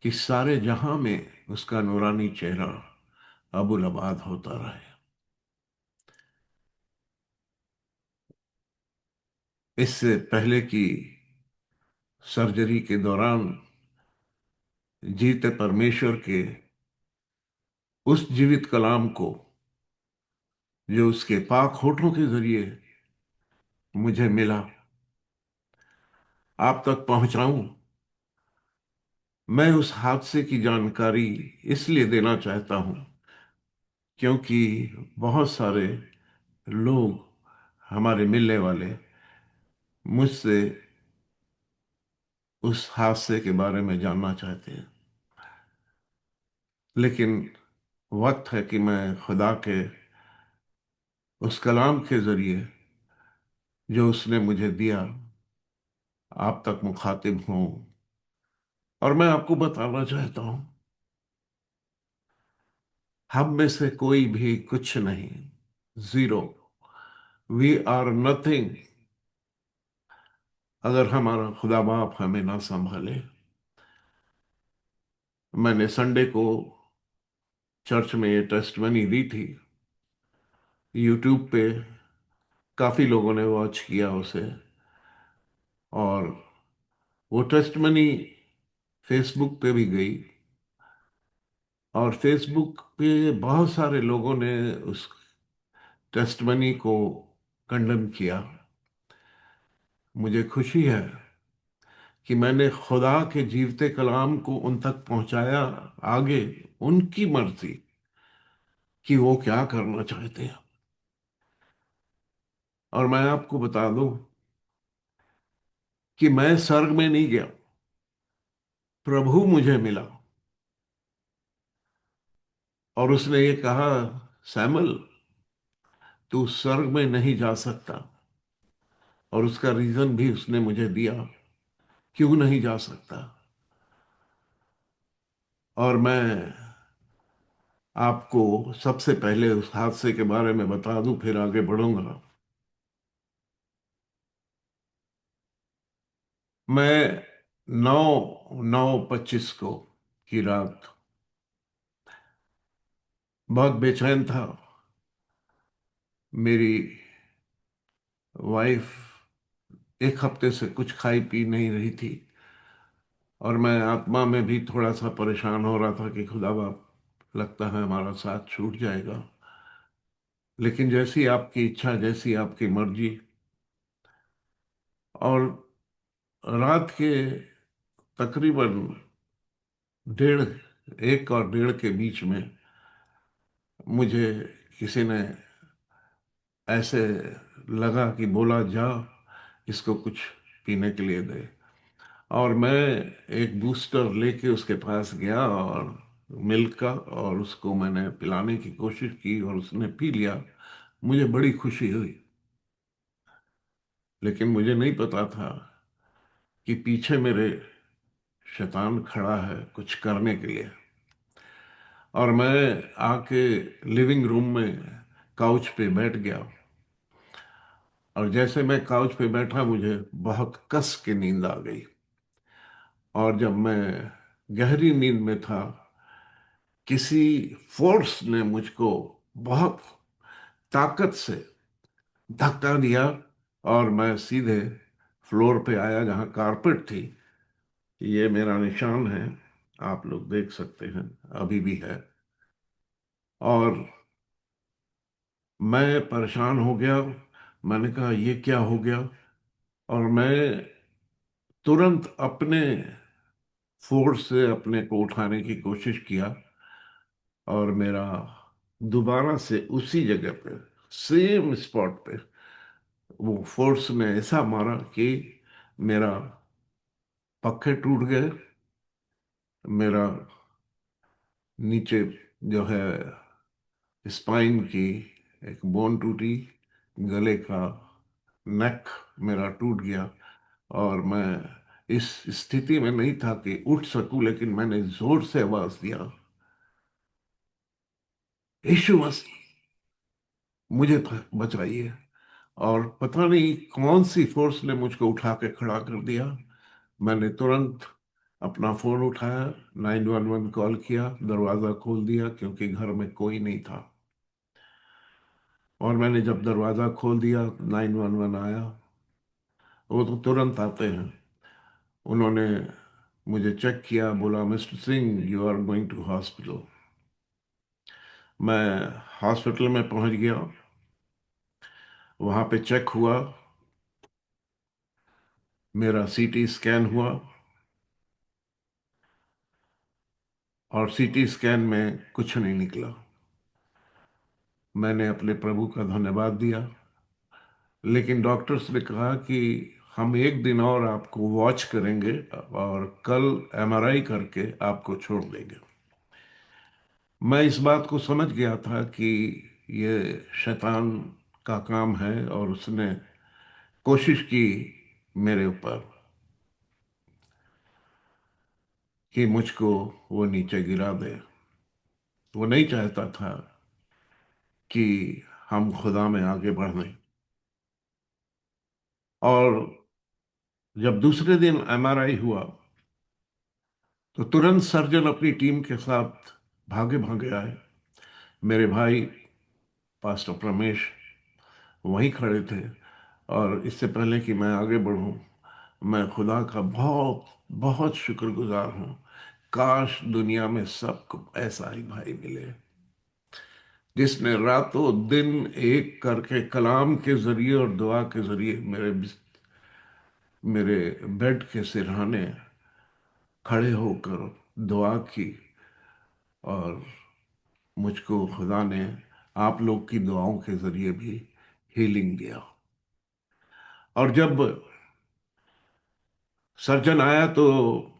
कि सारे जहां में उसका नूरानी चेहरा अबुल आबाद होता रहे। इससे पहले की सर्जरी के दौरान जीते परमेश्वर के उस जीवित कलाम को जो उसके पाक होठों के जरिए मुझे मिला, आप तक पहुंचाऊं। मैं उस हादसे की जानकारी इसलिए देना चाहता हूं क्योंकि बहुत सारे लोग हमारे मिलने वाले मुझसे उस हादसे के बारे में जानना चाहते हैं, लेकिन वक्त है कि मैं खुदा के उस कलाम के जरिए जो उसने मुझे दिया आप तक मुखातिब हूं। और मैं आपको बताना चाहता हूं, हम में से कोई भी कुछ नहीं, जीरो, वी आर नथिंग, अगर हमारा खुदा बाप हमें ना संभाले। मैंने संडे को चर्च में ये टेस्टमनी दी थी। यूट्यूब पे काफी लोगों ने वॉच किया उसे, और वो टेस्टमनी फेसबुक पे भी गई, और फेसबुक पे बहुत सारे लोगों ने उस टेस्टमनी को कंडम किया। मुझे खुशी है कि मैंने खुदा के जीवते कलाम को उन तक पहुंचाया, आगे उनकी मर्जी कि वो क्या करना चाहते हैं। और मैं आपको बता दूं कि मैं स्वर्ग में नहीं गया, प्रभु मुझे मिला और उसने ये कहा, सैमुअल तू स्वर्ग में नहीं जा सकता। और उसका रीजन भी उसने मुझे दिया क्यों नहीं जा सकता। और मैं आपको सबसे पहले उस हादसे के बारे में बता दूं, फिर आगे बढ़ूंगा। मैं 9/9/25 को की रात बहुत बेचैन था। मेरी वाइफ एक हफ्ते से कुछ खाई पी नहीं रही थी, और मैं आत्मा में भी थोड़ा सा परेशान हो रहा था कि खुदा बाप, लगता है हमारा साथ छूट जाएगा। लेकिन जैसी आपकी इच्छा, जैसी आपकी मर्जी। और रात के तकरीबन 1 और 1:30 के बीच में मुझे किसी ने ऐसे लगा कि बोला, जा इसको कुछ पीने के लिए दे। और मैं एक बूस्टर लेके उसके पास गया और मिल्क का, और उसको मैंने पिलाने की कोशिश की और उसने पी लिया। मुझे बड़ी खुशी हुई, लेकिन मुझे नहीं पता था कि पीछे मेरे शैतान खड़ा है कुछ करने के लिए। और मैं आके लिविंग रूम में काउच पे बैठ गया, और जैसे मैं काउच पे बैठा मुझे बहुत कस के नींद आ गई। और जब मैं गहरी नींद में था, किसी फोर्स ने मुझको बहुत ताकत से धक्का दिया और मैं सीधे फ्लोर पे आया जहां कारपेट थी। ये मेरा निशान है, आप लोग देख सकते हैं, अभी भी है। और मैं परेशान हो गया। मैंने कहा ये क्या हो गया, और मैं तुरंत अपने फोर्स से अपने को उठाने की कोशिश किया, और मेरा दोबारा से उसी जगह पे, सेम स्पॉट पे, वो फोर्स ने ऐसा मारा कि मेरा पक्के टूट गए, मेरा नीचे जो है स्पाइन की एक बोन टूटी, गले का नेक मेरा टूट गया। और मैं इस स्थिति में नहीं था कि उठ सकूं, लेकिन मैंने जोर से आवाज दिया, यीशु मसीह मुझे बचाइए। और पता नहीं कौन सी फोर्स ने मुझको उठा के खड़ा कर दिया। मैंने तुरंत अपना फोन उठाया, 911 कॉल किया, दरवाजा खोल दिया क्योंकि घर में कोई नहीं था। और मैंने जब दरवाजा खोल दिया, 911 आया। वो तो तुरंत आते हैं। उन्होंने मुझे चेक किया, बोला, mister Singh you are going to hospital. मैं हॉस्पिटल में पहुंच गया, वहां पे चेक हुआ, मेरा सीटी स्कैन हुआ, और सीटी स्कैन में कुछ नहीं निकला। मैंने अपने प्रभु का धन्यवाद दिया, लेकिन डॉक्टर्स ने कहा कि हम 1 दिन और आपको वॉच करेंगे और कल एमआरआई करके आपको छोड़ देंगे। मैं इस बात को समझ गया था कि ये शैतान का काम है, और उसने कोशिश की मेरे ऊपर कि मुझको वो नीचे गिरा दे। वो नहीं चाहता था कि हम खुदा में आगे बढ़ें। और जब दूसरे दिन एमआरआई हुआ, तो तुरंत सर्जन अपनी टीम के साथ भागे भागे आए। मेरे भाई पास्टर प्रमेश वहीं खड़े थे। और इससे पहले कि मैं आगे बढ़ूं, मैं खुदा का बहुत बहुत शुक्रगुजार हूं। काश दुनिया में सबको ऐसा ही भाई मिले, जिसने रातों दिन एक करके कलाम के जरिए और दुआ के जरिए मेरे बेड के सिरहाने खड़े होकर दुआ की। और मुझको खुदा ने आप लोग की दुआओं के जरिए भी हीलिंग दिया। और जब सर्जन आया तो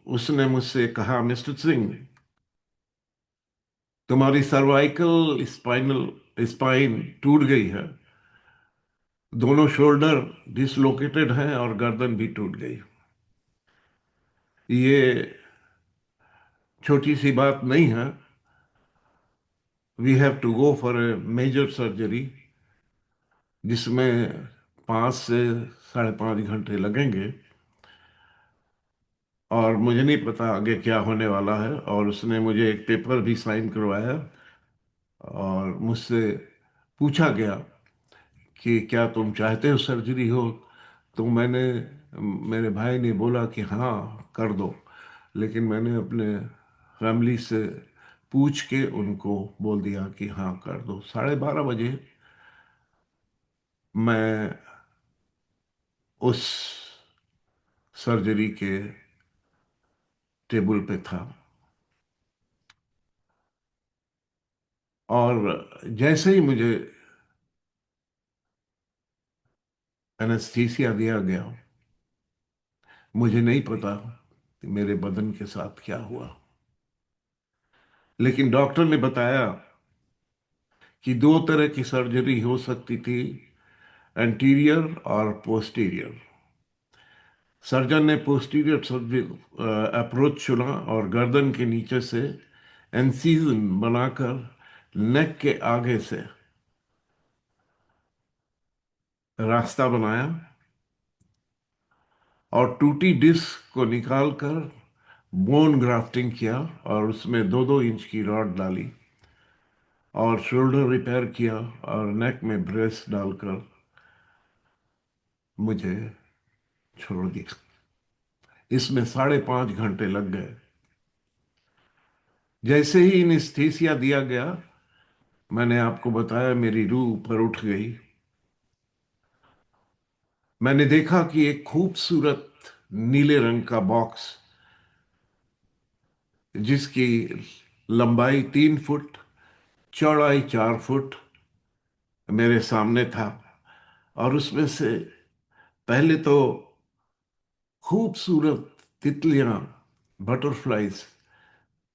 उसने मुझसे कहा, मिस्टर सिंह तुम्हारी सर्वाइकल स्पाइन टूट गई है, दोनों शोल्डर डिसलोकेटेड हैं और गर्दन भी टूट गई। ये छोटी सी बात नहीं है। We have to go for a major surgery, जिसमें 5 से 5.5 घंटे लगेंगे। और मुझे नहीं पता आगे क्या होने वाला है। और उसने मुझे एक पेपर भी साइन करवाया, और मुझसे पूछा गया कि क्या तुम चाहते हो सर्जरी हो। तो मेरे भाई ने बोला कि हाँ कर दो। लेकिन मैंने अपने फैमिली से पूछ के उनको बोल दिया कि हाँ कर दो। 12:30 बजे मैं उस सर्जरी के टेबल पे था। और जैसे ही मुझे एनेस्थीसिया दिया गया, मुझे नहीं पता कि मेरे बदन के साथ क्या हुआ, लेकिन डॉक्टर ने बताया कि दो तरह की सर्जरी हो सकती थी, एंटीरियर और पोस्टीरियर। सर्जन ने पोस्टीरियर सर्जरी अप्रोच चुना और गर्दन के नीचे से इंसिजन बनाकर नेक के आगे से रास्ता बनाया और टूटी डिस्क को निकालकर बोन ग्राफ्टिंग किया और उसमें 2-2 इंच की रॉड डाली और शोल्डर रिपेयर किया और नेक में ब्रेस डालकर मुझे छोड़ दिया। इसमें 5.5 घंटे लग गए। जैसे ही एनेस्थीसिया दिया गया, मैंने आपको बताया मेरी रूह ऊपर उठ गई। मैंने देखा कि एक खूबसूरत नीले रंग का बॉक्स, जिसकी लंबाई 3 फुट, चौड़ाई 4 फुट, मेरे सामने था। और उसमें से पहले तो खूबसूरत तितलियां, बटरफ्लाइज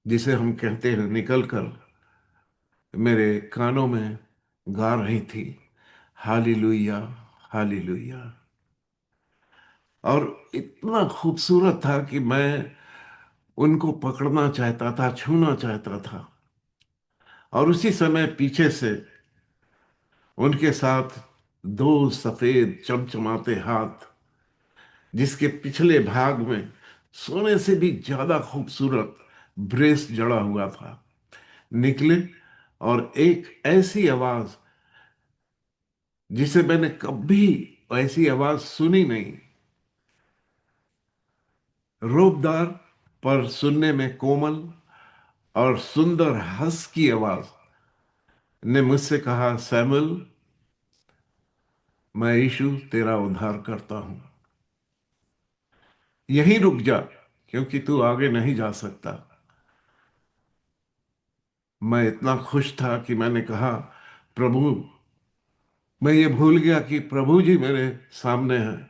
जिसे हम कहते हैं, निकलकर मेरे कानों में गा रही थी, हालेलुया हालेलुया। और इतना खूबसूरत था कि मैं उनको पकड़ना चाहता था, छूना चाहता था। और उसी समय पीछे से उनके साथ 2 सफेद चमचमाते हाथ, जिसके पिछले भाग में सोने से भी ज्यादा खूबसूरत ब्रेस जड़ा हुआ था, निकले। और एक ऐसी आवाज जिसे मैंने कभी ऐसी आवाज सुनी नहीं, रूपदार पर सुनने में कोमल और सुंदर हंस की आवाज ने मुझसे कहा, सैमुअल, मैं यीशु तेरा उद्धार करता हूं, यहीं रुक जा क्योंकि तू आगे नहीं जा सकता। मैं इतना खुश था कि मैंने कहा, प्रभु, मैं ये भूल गया कि प्रभु जी मेरे सामने हैं।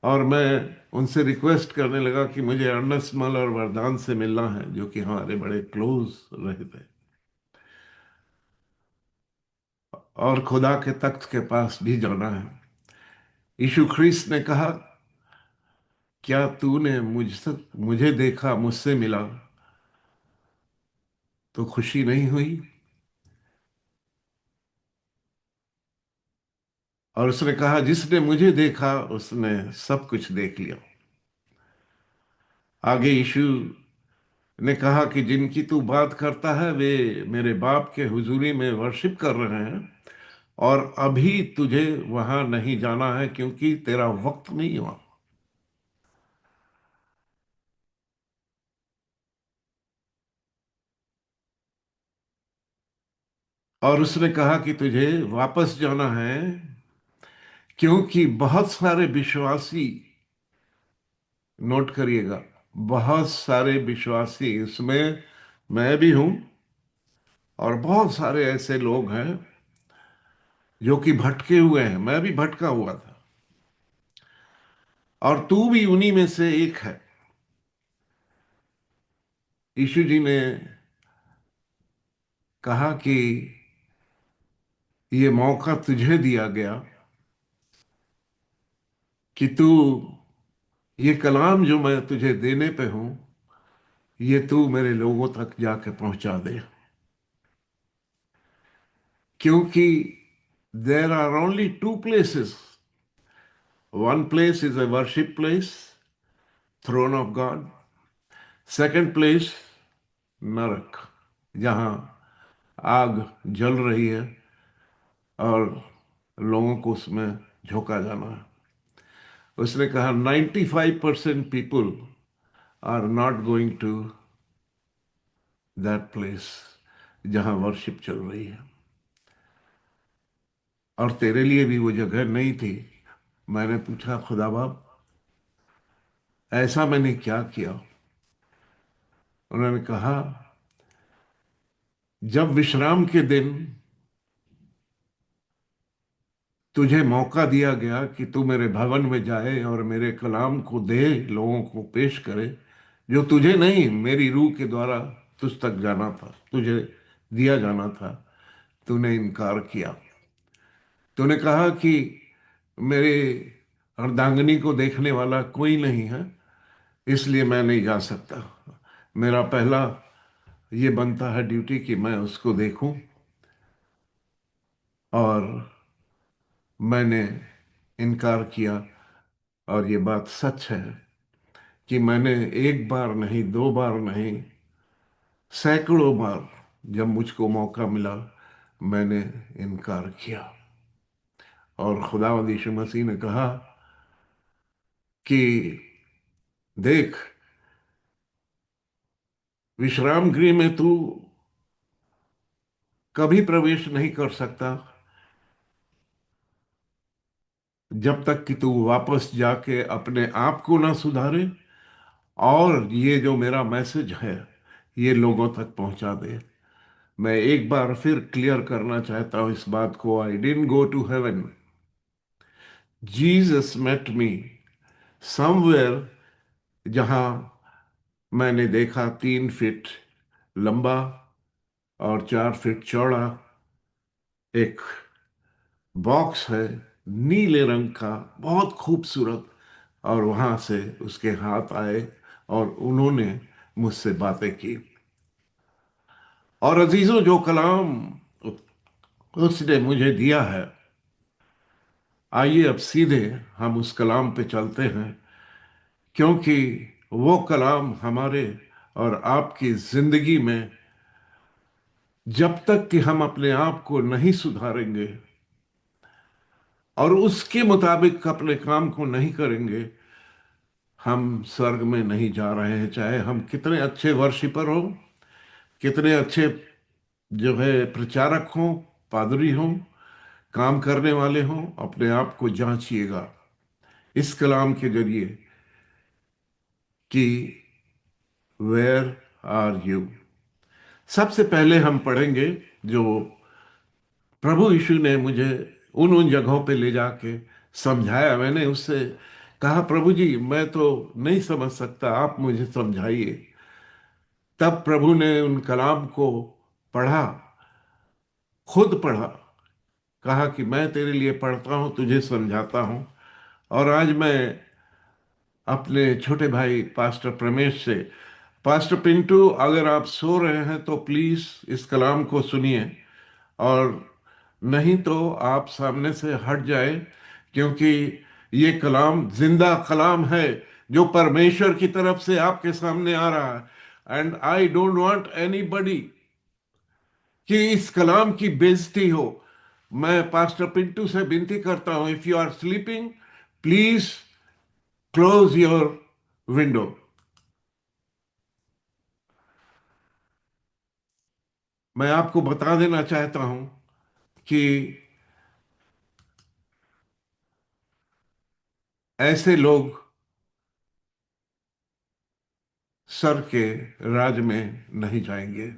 और मैं उनसे रिक्वेस्ट करने लगा कि मुझे अर्नस्ट मल और वरदान से मिलना है, जो कि हमारे बड़े क्लोज रहे थे, और खुदा के तख्त के पास भी जाना है। यीशु ख्रीस्त ने कहा, क्या तूने मुझसे मुझे देखा, मुझसे मिला तो खुशी नहीं हुई? और उसने कहा, जिसने मुझे देखा उसने सब कुछ देख लिया। आगे यीशु ने कहा कि जिनकी तू बात करता है वे मेरे बाप के हुजूरी में वर्शिप कर रहे हैं, और अभी तुझे वहां नहीं जाना है क्योंकि तेरा वक्त नहीं हुआ। और उसने कहा कि तुझे वापस जाना है क्योंकि बहुत सारे विश्वासी, नोट करिएगा, बहुत सारे विश्वासी, इसमें मैं भी हूं, और बहुत सारे ऐसे लोग हैं जो कि भटके हुए हैं। मैं भी भटका हुआ था, और तू भी उन्हीं में से एक है। यीशु जी ने कहा कि ये मौका तुझे दिया गया कि तू ये कलाम जो मैं तुझे देने पे हूं, ये तू मेरे लोगों तक जाके पहुंचा दे। क्योंकि there are only 2 places. One place is a worship place, throne of God. Second place, नरक, जहां आग जल रही है और लोगों को उसमें झोंका जाना है। उसने कहा 95% people are not going to that place जहां वर्शिप चल रही है, और तेरे लिए भी वो जगह नहीं थी। मैंने पूछा, खुदा बाप, ऐसा मैंने क्या किया? उन्होंने कहा, जब विश्राम के दिन तुझे मौका दिया गया कि तू मेरे भवन में जाए और मेरे कलाम को दे, लोगों को पेश करे, जो तुझे नहीं, मेरी रूह के द्वारा तुझ तक जाना था, तुझे दिया जाना था, तूने इनकार किया। तूने कहा कि मेरे अर्धांगिनी को देखने वाला कोई नहीं है, इसलिए मैं नहीं जा सकता। मेरा पहला ये बनता है ड्यूटी कि मैं उसको देखूं। और मैंने इनकार किया। और ये बात सच है कि मैंने एक बार नहीं, दो बार नहीं, सैकड़ों बार जब मुझको मौका मिला, मैंने इनकार किया। और खुदावंद यीशु मसीह ने कहा कि देख, विश्राम गृह में तू कभी प्रवेश नहीं कर सकता जब तक कि तू वापस जाके अपने आप को ना सुधारे और ये जो मेरा मैसेज है ये लोगों तक पहुंचा दे। मैं एक बार फिर क्लियर करना चाहता हूं इस बात को। I didn't go to heaven, Jesus met me somewhere, जहां मैंने देखा 3 फीट लंबा और 4 फीट चौड़ा एक बॉक्स है, नीले रंग का, बहुत खूबसूरत। और वहां से उसके हाथ आए और उन्होंने मुझसे बातें की। और अजीजों, जो कलाम उसने मुझे दिया है, आइए अब सीधे हम उस कलाम पे चलते हैं, क्योंकि वो कलाम हमारे और आपकी जिंदगी में जब तक कि हम अपने आप को नहीं सुधारेंगे और उसके मुताबिक अपने काम को नहीं करेंगे, हम स्वर्ग में नहीं जा रहे हैं। चाहे हम कितने अच्छे वर्शिपर हो, कितने अच्छे जो है प्रचारक हों, पादरी हों, काम करने वाले हों, अपने आप को जांचिएगा इस कलाम के जरिए कि वेयर आर यू। सबसे पहले हम पढ़ेंगे जो प्रभु यीशु ने मुझे उन उन जगहों पे ले जाके समझाया। मैंने उससे कहा, प्रभु जी मैं तो नहीं समझ सकता, आप मुझे समझाइए। तब प्रभु ने उन कलाम को पढ़ा, खुद पढ़ा, कहा कि मैं तेरे लिए पढ़ता हूं, तुझे समझाता हूं। और आज मैं अपने छोटे भाई पास्टर प्रमेश से, पास्टर पिंटू अगर आप सो रहे हैं तो प्लीज इस कलाम को सुनिए, और नहीं तो आप सामने से हट जाए, क्योंकि ये कलाम जिंदा कलाम है जो परमेश्वर की तरफ से आपके सामने आ रहा है। And I don't want anybody कि इस कलाम की बेइज्जती हो। मैं पास्टर पिंटू से विनती करता हूं, if you are sleeping please close your window. मैं आपको बता देना चाहता हूं कि ऐसे लोग सर के राज में नहीं जाएंगे।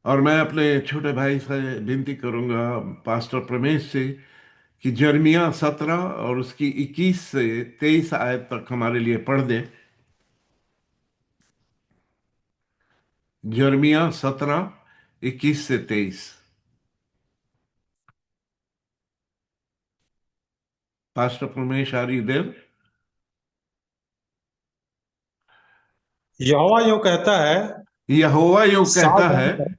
और मैं अपने छोटे भाई से विनती करूंगा, पास्टर प्रमेश से, कि जर्मिया 17 और उसकी 21 से 23 आयत तक हमारे लिए पढ़ दें। जर्मिया 17, 21 से 23। Pastor Pramesh, are you there? यहोवा यूं कहता है, यहोवा यूं कहता है,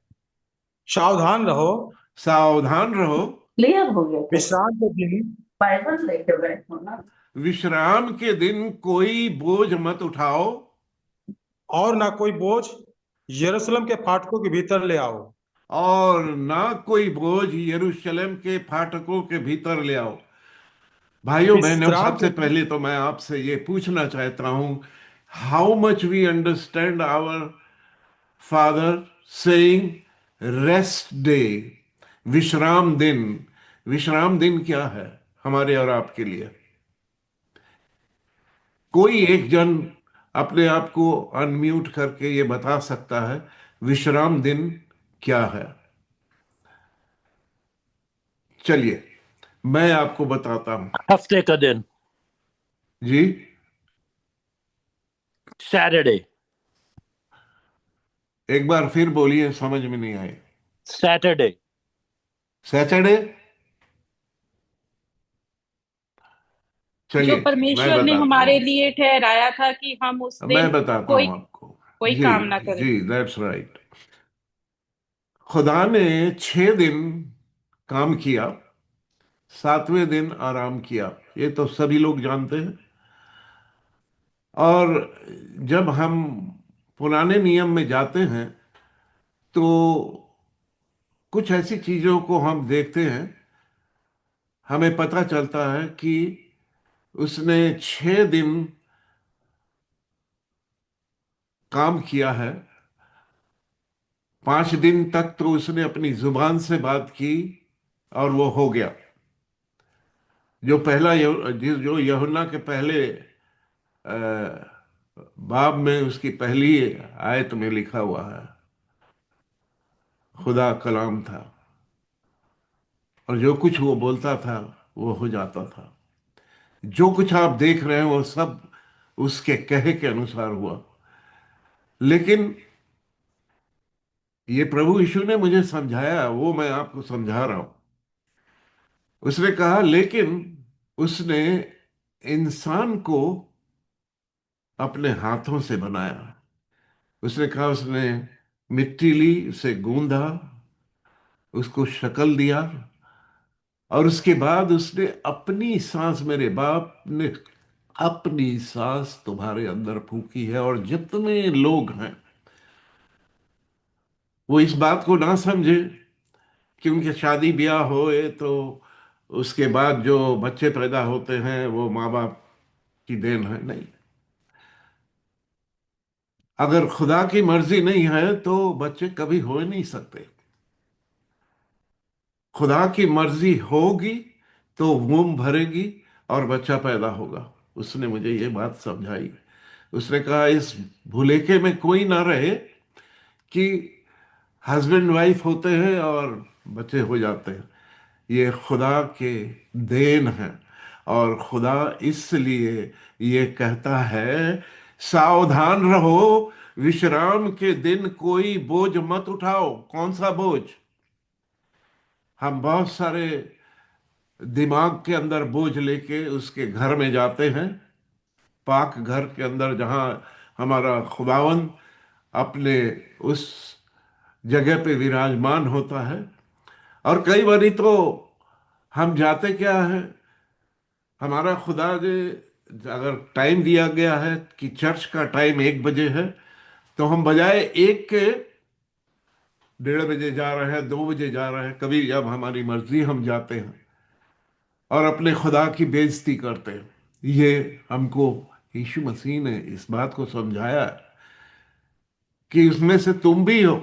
सावधान रहो, सावधान रहो, सावधान रहो, क्लियर हो गया कैसे? विश्राम के दिन बाइबल लेके बैठो ना। विश्राम के दिन कोई बोझ मत उठाओ और ना कोई बोझ यरूशलेम के फाटकों के भीतर ले आओ। और ना कोई बोझ यरूशलेम के फाटकों के भीतर ले आओ। भाइयों बहनों, विश्राम सबसे के दिन पहले तो मैं आपसे ये पूछना चाहता हूं, how much we understand our father saying rest day, विश्राम दिन। विश्राम दिन क्या है हमारे और आपके लिए? कोई एक जन अपने आप को अनम्यूट करके ये बता सकता है विश्राम दिन क्या है? चलिए मैं आपको बताता हूं। हफ्ते का दिन, जी, सैटरडे। एक बार फिर बोलिए, समझ में नहीं आए। सैटरडे। सैटरडे? जो चलिए मैं परमेश्वर ने बताता हमारे हूँ, लिए ठहराया था कि हम उस मैं दिन बताता कोई हूं आपको। कोई जी, काम ना करें। जी, दैट्स राइट। खुदा ने 6 दिन काम किया, 7वें दिन आराम किया, ये तो सभी लोग जानते हैं। और जब हम पुराने नियम में जाते हैं तो कुछ ऐसी चीजों को हम देखते हैं, हमें पता चलता है कि उसने 6 दिन काम किया है। 5 दिन तक तो उसने अपनी जुबान से बात की और वो हो गया। जो पहला जो यूहन्ना के पहले बाब में उसकी पहली आयत में लिखा हुआ है, खुदा कलाम था और जो कुछ वो बोलता था वो हो जाता था। जो कुछ आप देख रहे हैं वो सब उसके कहे के अनुसार हुआ। लेकिन ये प्रभु यीशु ने मुझे समझाया, वो मैं आपको समझा रहा हूं। उसने कहा लेकिन उसने इंसान को अपने हाथों से बनाया। उसने कहा उसने मिट्टी ली, उसे गूंधा, उसको शक्ल दिया और उसके बाद उसने अपनी सांस, मेरे बाप ने अपनी सांस तुम्हारे अंदर फूकी है। और जितने लोग हैं वो इस बात को ना समझे कि उनके शादी ब्याह होए तो उसके बाद जो बच्चे पैदा होते हैं वो माँ बाप की देन है, नहीं। अगर खुदा की मर्जी नहीं है तो बच्चे कभी हो ही नहीं सकते। खुदा की मर्जी होगी तो वूम भरेगी और बच्चा पैदा होगा। उसने मुझे ये बात समझाई। उसने कहा इस भुलेखे में कोई ना रहे कि हस्बैंड वाइफ होते हैं और बच्चे हो जाते हैं। ये खुदा के देन है। और खुदा इसलिए ये कहता है सावधान रहो, विश्राम के दिन कोई बोझ मत उठाओ। कौन सा बोझ? हम बहुत सारे दिमाग के अंदर बोझ लेके उसके घर में जाते हैं, पाक घर के अंदर जहां हमारा खुदावन अपने उस जगह पे विराजमान होता है। और कई बारी तो हम जाते क्या है, हमारा खुदा जे अगर टाइम दिया गया है कि चर्च का टाइम 1 बजे है तो हम बजाय 1 के 1:30 बजे जा रहे हैं, 2 बजे जा रहे हैं। कभी जब हमारी मर्जी हम जाते हैं और अपने खुदा की बेइज्जती करते हैं। ये हमको यीशु मसीह ने इस बात को समझाया है कि उसमें से तुम भी हो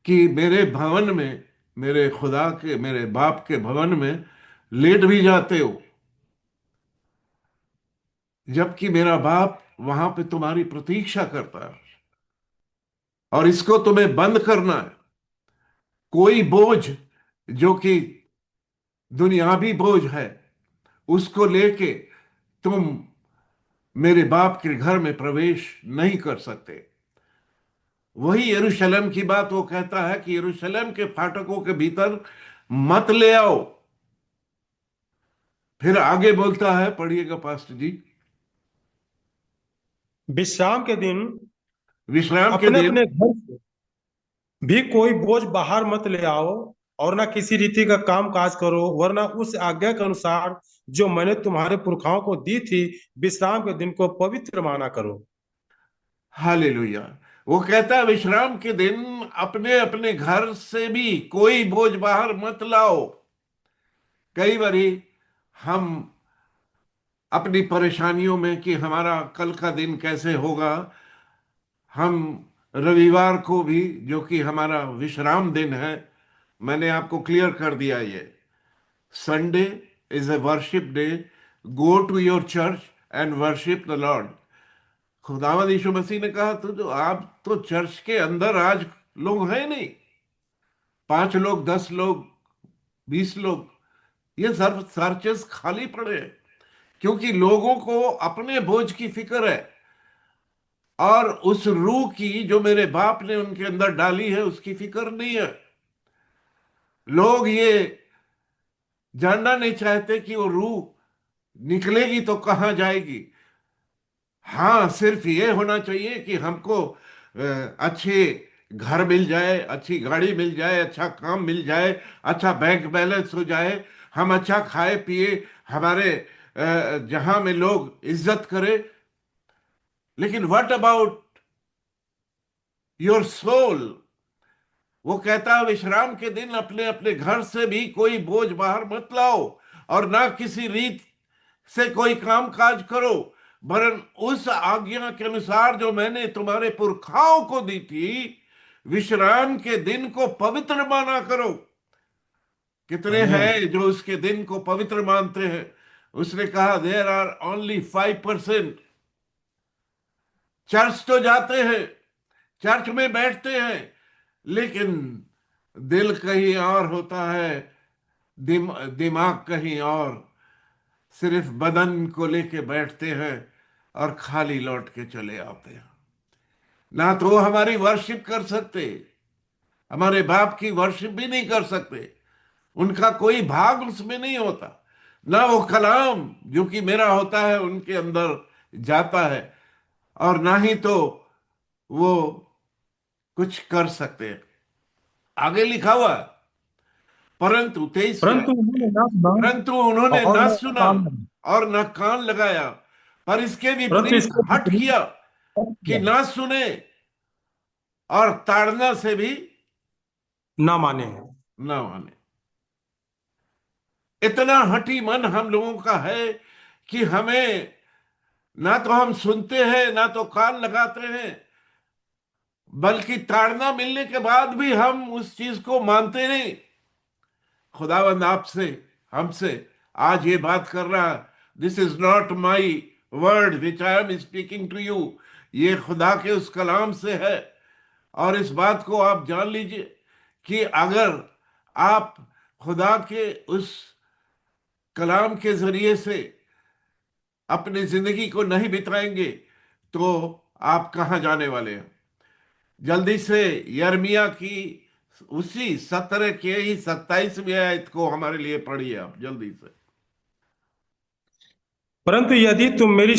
कि मेरे भवन में, मेरे खुदा के, मेरे बाप के भवन में लेट भी जाते हो, जबकि मेरा बाप वहां पे तुम्हारी प्रतीक्षा करता है। और इसको तुम्हें बंद करना है। कोई बोझ जो कि दुनियावी बोझ है उसको लेके तुम मेरे बाप के घर में प्रवेश नहीं कर सकते। वही यरूशलेम की बात वो कहता है कि यरूशलेम के फाटकों के भीतर मत ले आओ। फिर आगे बोलता है, पढ़िएगा पास्टर जी। विश्राम के दिन विश्राम के अपने दिन अपने घर से भी कोई बोझ बाहर मत ले आओ और ना किसी रीति का काम काज करो, वरना उस आज्ञा के अनुसार जो मैंने तुम्हारे पुरखाओं को दी थी, विश्राम के दिन को पवित्र माना करो। हालेलुया। वो कहता है विश्राम के दिन अपने अपने घर से भी कोई बोझ बाहर मत लाओ। कई बारी हम अपनी परेशानियों में कि हमारा कल का दिन कैसे होगा, हम रविवार को भी, जो कि हमारा विश्राम दिन है, मैंने आपको क्लियर कर दिया ये, Sunday is a worship day, go to your church and worship the Lord. खुदावंद यीशु मसीह ने कहा तो जो आप तो चर्च के अंदर आज लोग हैं नहीं, 5 लोग, 10 लोग, 20 लोग, ये सब चर्चेस खाली पड़े हैं, क्योंकि लोगों को अपने बोझ की फिक्र है और उस रूह की जो मेरे बाप ने उनके अंदर डाली है उसकी फिक्र नहीं है। लोग ये जानना नहीं चाहते कि वो रूह निकलेगी तो कहां जाएगी। हाँ, सिर्फ ये होना चाहिए कि हमको अच्छे घर मिल जाए, अच्छी गाड़ी मिल जाए, अच्छा काम मिल जाए, अच्छा बैंक बैलेंस हो जाए, हम अच्छा खाए पिए, हमारे जहां में लोग इज्जत करे। लेकिन व्हाट अबाउट योर सोल? वो कहता है विश्राम के दिन अपने अपने घर से भी कोई बोझ बाहर मत लाओ और ना किसी रीत से कोई काम काज करो, वरन उस आज्ञा के अनुसार जो मैंने तुम्हारे पुरखाओं को दी थी, विश्राम के दिन को पवित्र माना करो। कितने हैं जो उसके दिन को पवित्र मानते हैं? उसने कहा देयर आर ओनली 5%। चर्च तो जाते हैं, चर्च में बैठते हैं, लेकिन दिल कहीं और होता है, दिमाग कहीं और, सिर्फ बदन को लेके बैठते हैं और खाली लौट के चले आते हैं। ना तो वो हमारी वर्शिप कर सकते, हमारे बाप की वर्शिप भी नहीं कर सकते, उनका कोई भाग उसमें नहीं होता, ना वो कलाम जो कि मेरा होता है उनके अंदर जाता है, और ना ही तो वो कुछ कर सकते हैं। आगे लिखा हुआ है, परंतु 23 परंतु उन्होंने न सुना और न कान लगाया, पर इसके विपरीत हट किया कि ना सुने और ताड़ना से भी ना माने। इतना हठी मन हम लोगों का है कि हमें ना तो हम सुनते हैं ना तो कान लगाते हैं, बल्कि ताड़ना मिलने के बाद भी हम उस चीज को मानते नहीं। खुदावंद आपसे, हमसे आज ये बात कर रहा, this is not my word which I am speaking to you, ये खुदा के उस कलाम से है। और इस बात को आप जान लीजिए कि अगर आप खुदा के उस कलाम के जरिए से अपनी जिंदगी को नहीं बिताएंगे तो आप कहां जाने वाले हैं? जल्दी से यिर्मयाह की उसी 17 के ही 27वीं आयत को हमारे लिए पढ़िए आप जल्दी से। परंतु यदि तुम मेरी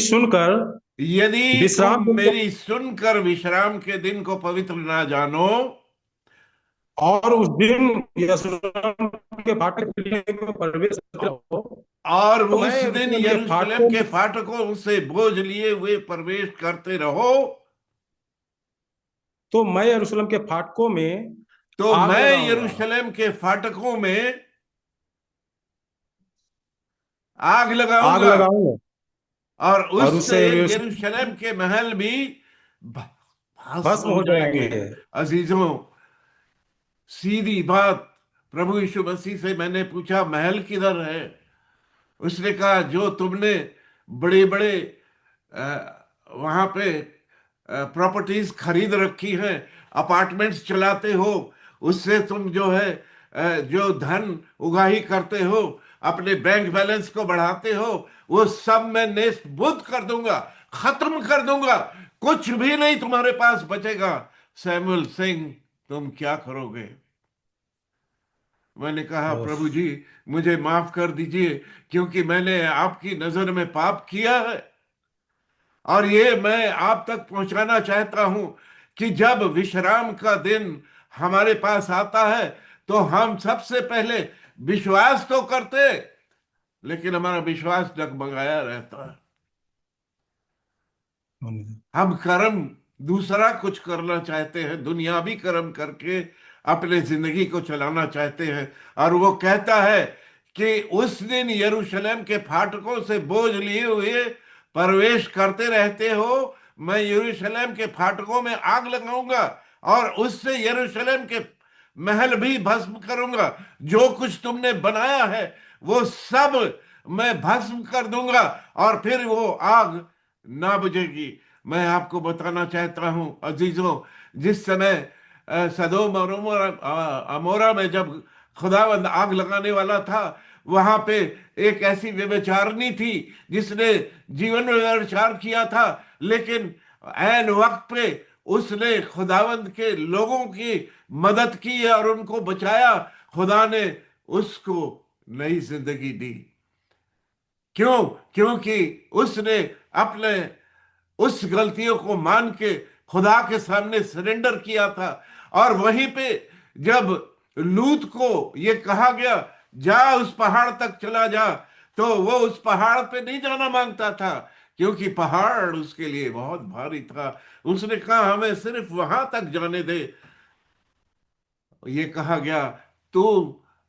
सुनकर विश्राम के दिन को पवित्र ना जानो और उस दिन यरूशलेम के फाटक में प्रवेश करो, और उस दिन यरूशलेम के फाटकों से बोझ लिए हुए प्रवेश करते रहो, तो मैं यरूशलेम के फाटकों में आग लगाऊंगा और उससे यरूशलेम के महल भी भस्म हो जाएंगे। अजीजों, सीधी बात, प्रभु यीशु मसीह से मैंने पूछा महल किधर है? उसने कहा जो तुमने बड़े बड़े वहां पे प्रॉपर्टीज खरीद रखी हैं, अपार्टमेंट्स चलाते हो, उससे तुम जो है जो धन उगाही करते हो, अपने बैंक बैलेंस को बढ़ाते हो, वो सब मैं नेस्तबुद कर दूंगा, खत्म कर दूंगा, कुछ भी नहीं तुम्हारे पास बचेगा। सैमुअल सिंह, तुम क्या करोगे? मैंने कहा प्रभु जी मुझे माफ कर दीजिए, क्योंकि मैंने आपकी नजर में पाप किया है, और ये मैं आप तक पहुंचाना चाहता हूं कि जब विश्राम का दिन हमारे पास आता है तो हम सबसे पहले विश्वास तो करते, लेकिन हमारा विश्वास डगमगाया रहता है। हम कर्म दूसरा कुछ करना चाहते हैं, दुनियावी कर्म करके अपने जिंदगी को चलाना चाहते हैं। और वो कहता है कि उस दिन यरूशलेम के फाटकों से बोझ लिए हुए प्रवेश करते रहते हो, मैं यरूशलेम के फाटकों में आग लगाऊंगा और उससे यरूशलेम के महल भी भस्म करूंगा। जो कुछ तुमने बनाया है वो सब मैं भस्म कर दूंगा और फिर वो आग ना बुझेगी। मैं आपको बताना चाहता हूं अजीजों, जिस समय सदोम और अमोरा में जब खुदावंद आग लगाने वाला था, वहां पे एक ऐसी व्यभिचारिणी थी जिसने जीवन में व्यभिचार किया था, लेकिन ऐन वक्त पे उसने खुदावंद के लोगों की मदद की और उनको बचाया। खुदा ने उसको नई जिंदगी दी। क्यों? क्योंकि उसने अपने उस गलतियों को मान के खुदा के सामने सरेंडर किया था। और वहीं पे जब लूत को ये कहा गया जा उस पहाड़ तक चला जा, तो वो उस पहाड़ पे नहीं जाना मांगता था, क्योंकि पहाड़ उसके लिए बहुत भारी था। उसने कहा हमें सिर्फ वहां तक जाने दे। ये कहा गया तू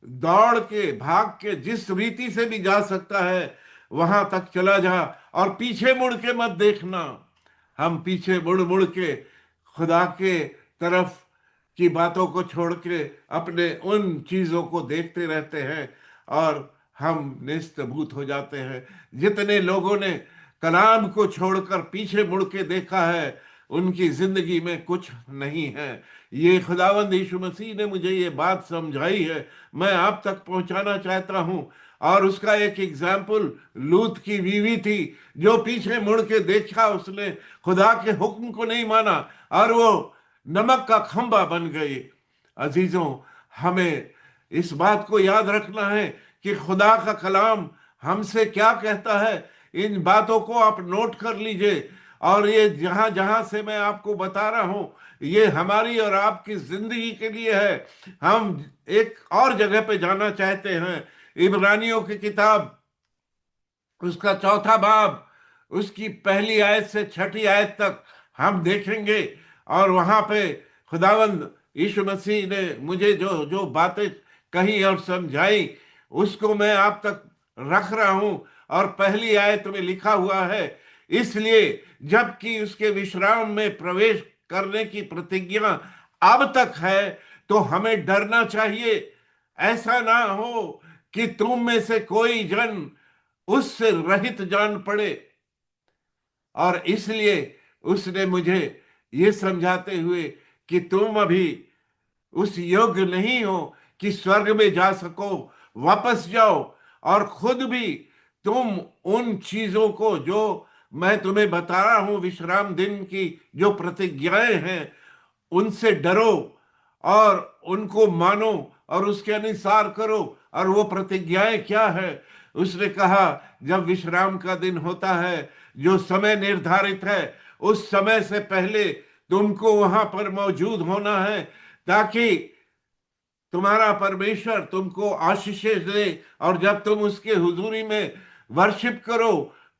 दौड़ के भाग के जिस रीति से भी जा सकता है वहां तक चला जा और पीछे मुड़ के मत देखना। हम पीछे मुड़ मुड़ के खुदा के तरफ की बातों को छोड़ के अपने उन चीजों को देखते रहते हैं और हम निस्तभूत हो जाते हैं। जितने लोगों ने कलाम को छोड़कर पीछे मुड़ के देखा है, उनकी जिंदगी में कुछ नहीं है। ये खुदावंद यीशु मसीह ने मुझे ये बात समझाई है, मैं आप तक पहुंचाना चाहता हूं। और उसका एक एग्जाम्पल लूत की बीवी थी, जो पीछे मुड़ के देखा, उसने खुदा के हुक्म को नहीं माना और वो नमक का खंबा बन गई। अजीजों, हमें इस बात को याद रखना है कि खुदा का कलाम हमसे क्या कहता है। इन बातों को आप नोट कर लीजिए। और ये जहां जहां से मैं आपको बता रहा हूं, ये हमारी और आपकी जिंदगी के लिए है। हम एक और जगह पे जाना चाहते हैं, इब्रानियों की किताब, उसका 4था बाब, उसकी 1 आयत से 6 आयत तक हम देखेंगे। और वहां पे खुदावंद यीशु मसीह ने मुझे जो जो बातें कही और समझाई, उसको मैं आप तक रख रहा हूं। और 1 आयत में लिखा हुआ है, इसलिए जबकि उसके विश्राम में प्रवेश करने की प्रतिज्ञा अब तक है, तो हमें डरना चाहिए। ऐसा ना हो कि तुम में से कोई जन उससे रहित जान पड़े। और इसलिए उसने मुझे ये समझाते हुए कि तुम अभी उस योग्य नहीं हो कि स्वर्ग में जा सको, वापस जाओ और खुद भी तुम उन चीजों को जो मैं तुम्हें बता रहा हूं, विश्राम दिन की जो प्रतिज्ञाएं हैं, उनसे डरो और उनको मानो और उसके अनुसार करो। और वो प्रतिज्ञाएं क्या है? उसने कहा जब विश्राम का दिन होता है, जो समय निर्धारित है, उस समय से पहले तुमको वहां पर मौजूद होना है, ताकि तुम्हारा परमेश्वर तुमको आशीषें दे। और जब तुम उसके हुजूरी में वर्शिप करो,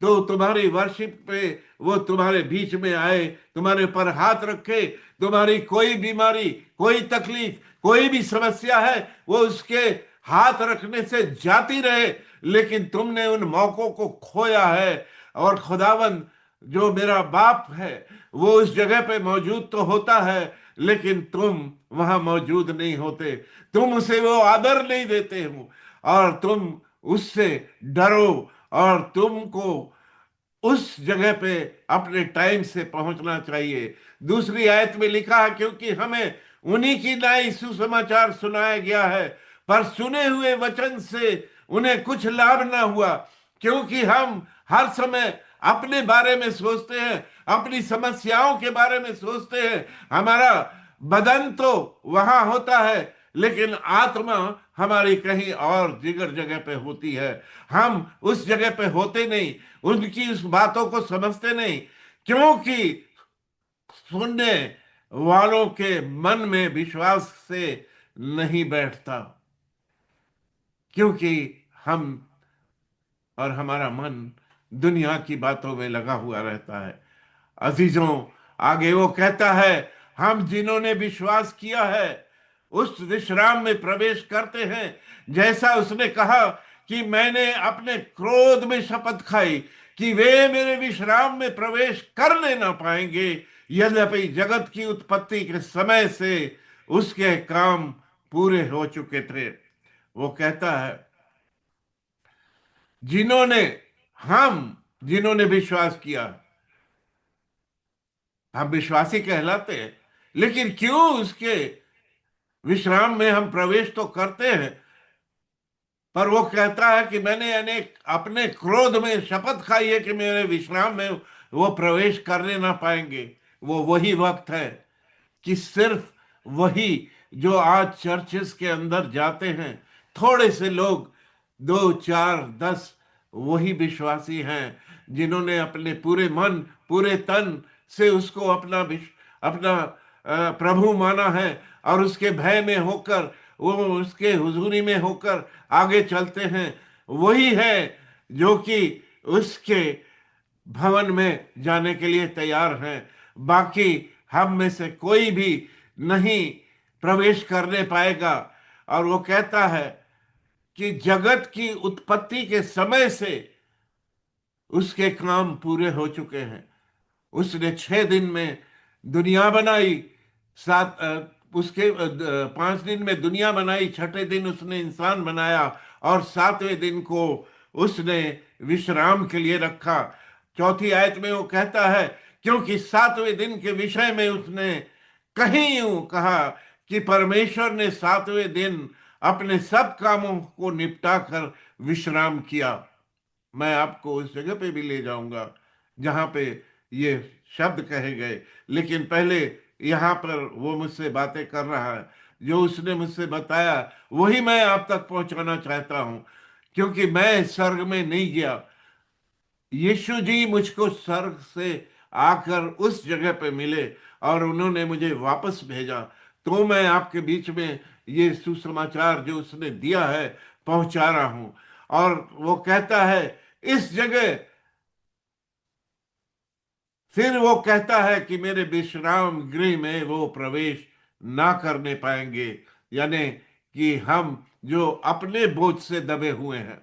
तो तुम्हारी वर्शिप पे वो तुम्हारे बीच में आए, तुम्हारे ऊपर हाथ रखे, तुम्हारी कोई बीमारी, कोई तकलीफ, कोई भी समस्या है, वो उसके हाथ रखने से जाती रहे। लेकिन तुमने उन मौकों को खोया है। और खुदावन जो मेरा बाप है, वो उस जगह पे मौजूद तो होता है, लेकिन तुम वहां मौजूद नहीं होते। तुम उसे वो आदर नहीं देते हो और तुम उससे डरो। और तुमको उस जगह पे अपने टाइम से पहुंचना चाहिए। 2 आयत में लिखा है, क्योंकि हमें उन्हीं की नई सुसमाचार सुनाया गया है, पर सुने हुए वचन से उन्हें कुछ लाभ ना हुआ, क्योंकि हम हर समय अपने बारे में सोचते हैं, अपनी समस्याओं के बारे में सोचते हैं। हमारा बदन तो वहां होता है, लेकिन आत्मा हमारी कहीं और जिगर जगह पे होती है। हम उस जगह पे होते नहीं, उनकी उस बातों को समझते नहीं, क्योंकि सुनने वालों के मन में विश्वास से नहीं बैठता, क्योंकि हम और हमारा मन दुनिया की बातों में लगा हुआ रहता है। अजीजों, आगे वो कहता है, हम जिन्होंने विश्वास किया है उस विश्राम में प्रवेश करते हैं, जैसा उसने कहा कि मैंने अपने क्रोध में शपथ खाई कि वे मेरे विश्राम में प्रवेश करने ना पाएंगे, यद्यपि जगत की उत्पत्ति के समय से उसके काम पूरे हो चुके थे। वो कहता है जिन्होंने जिन्होंने विश्वास किया, हम विश्वासी कहलाते हैं, लेकिन क्यों उसके विश्राम में हम प्रवेश तो करते हैं, पर वो कहता है कि मैंने अनेक अपने क्रोध में शपथ खाई है कि मेरे विश्राम में वो प्रवेश करने ना पाएंगे। वो वही वक्त है कि सिर्फ वही जो आज चर्चेस के अंदर जाते हैं, थोड़े से लोग, 2 4 10 वही विश्वासी हैं जिन्होंने अपने पूरे मन पूरे तन से उसको अपना प्रभु माना है और उसके भय में होकर, वो उसके हुजूरी में होकर आगे चलते हैं। वही है जो कि उसके भवन में जाने के लिए तैयार हैं। बाकी हम में से कोई भी नहीं प्रवेश करने पाएगा। और वो कहता है कि जगत की उत्पत्ति के समय से उसके काम पूरे हो चुके हैं। उसने 6 दिन में दुनिया बनाई, उसके 5 दिन में दुनिया बनाई, छठे दिन उसने इंसान बनाया और 7वें दिन को उसने विश्राम के लिए रखा। चौथी आयत में वो कहता है क्योंकि 7वें दिन के विषय में उसने कहीं यूं कहा कि परमेश्वर ने 7वें दिन अपने सब कामों को निपटा कर विश्राम किया। मैं आपको उस जगह पे भी ले जाऊंगा जहां पे ये शब्द कहे गए, लेकिन पहले यहाँ पर वो मुझसे बातें कर रहा है। जो उसने मुझसे बताया वही मैं आप तक पहुंचाना चाहता हूं, क्योंकि मैं स्वर्ग में नहीं गया। यीशु जी मुझको स्वर्ग से आकर उस जगह पे मिले और उन्होंने मुझे वापस भेजा, तो मैं आपके बीच में ये सुसमाचार जो उसने दिया है पहुंचा रहा हूं। और वो कहता है इस जगह, फिर वो कहता है कि मेरे विश्राम गृह में वो प्रवेश ना करने पाएंगे, यानी कि हम जो अपने बोझ से दबे हुए हैं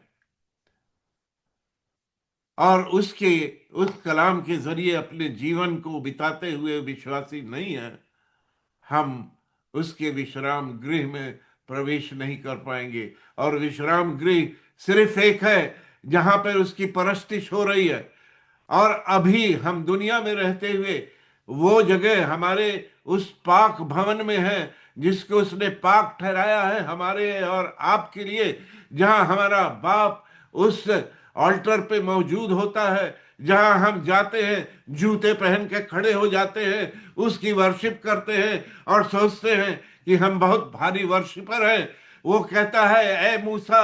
और उस कलाम के जरिए अपने जीवन को बिताते हुए विश्वासी नहीं है, हम उसके विश्राम गृह में प्रवेश नहीं कर पाएंगे। और विश्राम गृह सिर्फ एक है जहां पर उसकी परस्तिश हो रही है। और अभी हम दुनिया में रहते हुए वो जगह हमारे उस पाक भवन में है जिसको उसने पाक ठहराया है हमारे और आपके लिए, जहां हमारा बाप उस ऑल्टर पे मौजूद होता है, जहां हम जाते हैं, जूते पहन के खड़े हो जाते हैं, उसकी वर्शिप करते हैं और सोचते हैं कि हम बहुत भारी वर्शिपर हैं। वो कहता है ए मूसा,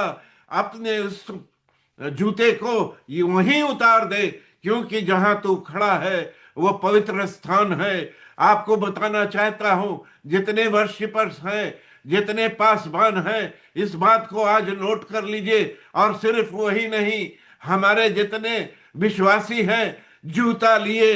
अपने उस जूते को वहीं उतार दे, क्योंकि जहां तू खड़ा है वो पवित्र स्थान है। आपको बताना चाहता हूं, जितने वर्शिपर्स हैं, जितने पासबान हैं, इस बात को आज नोट कर लीजिए। और सिर्फ वही नहीं, हमारे जितने विश्वासी हैं जूता लिए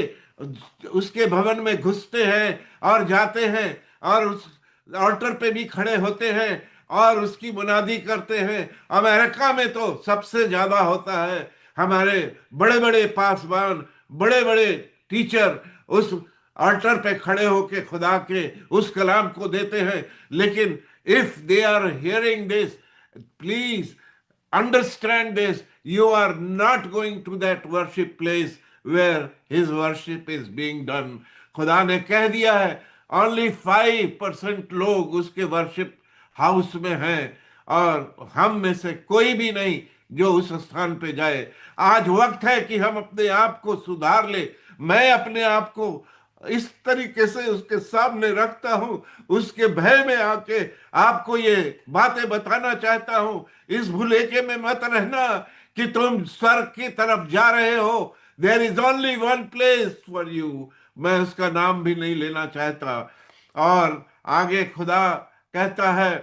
उसके भवन में घुसते हैं और जाते हैं और उस ऑल्टर पे भी खड़े होते हैं और उसकी मुनादी करते हैं। अमेरिका में तो सबसे ज्यादा होता है। हमारे बड़े बड़े पासबान, बड़े बड़े टीचर उस ऑल्टर पे खड़े होके खुदा के उस कलाम को देते हैं। लेकिन if they are hearing this, please understand this, you are not going to that worship place where his worship is being done. खुदा ने कह दिया है only 5% लोग उसके वर्शिप हाउस में हैं और हम में से कोई भी नहीं जो उस स्थान पे जाए। आज वक्त है कि हम अपने आप को सुधार ले। मैं अपने आप को इस तरीके से उसके सामने रखता हूं, उसके भय में आके आपको ये बातें बताना चाहता हूं। इस भुलेखे में मत रहना कि तुम स्वर्ग की तरफ जा रहे हो। There is only one place for you. मैं उसका नाम भी नहीं लेना चाहता। और आगे खुदा कहता है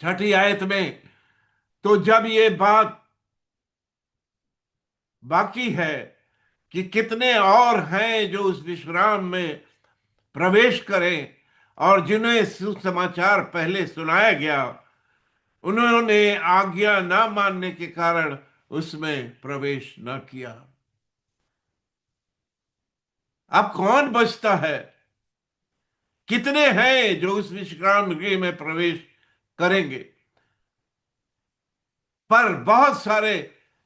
6ठी आयत में, तो जब ये बात बाकी है कि कितने और हैं जो उस विश्राम में प्रवेश करें, और जिन्हें सुसमाचार पहले सुनाया गया उन्होंने आज्ञा ना मानने के कारण उसमें प्रवेश न किया। अब कौन बचता है? कितने हैं जो उस विश्राम गृह में प्रवेश करेंगे? पर बहुत सारे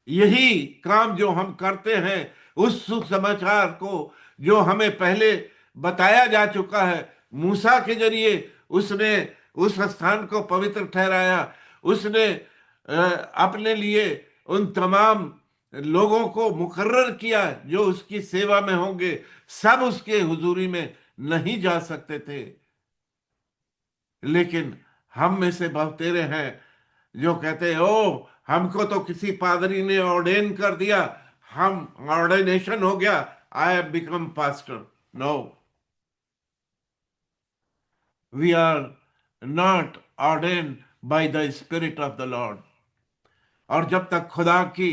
यही काम जो हम करते हैं, उस सुसमाचार को जो हमें पहले बताया जा चुका है, मूसा के जरिए उसने उस स्थान को पवित्र ठहराया, उसने अपने लिए उन तमाम लोगों को मुकर्रर किया जो उसकी सेवा में होंगे। सब उसके हुजूरी में नहीं जा सकते थे, लेकिन हम में से बहुतेरे हैं जो कहते हैं, ओ हमको तो किसी पादरी ने ऑर्डेन कर दिया, हम ऑर्डिनेशन हो गया, I have become pastor. No, we are not ordained by the spirit of the Lord. और जब तक खुदा की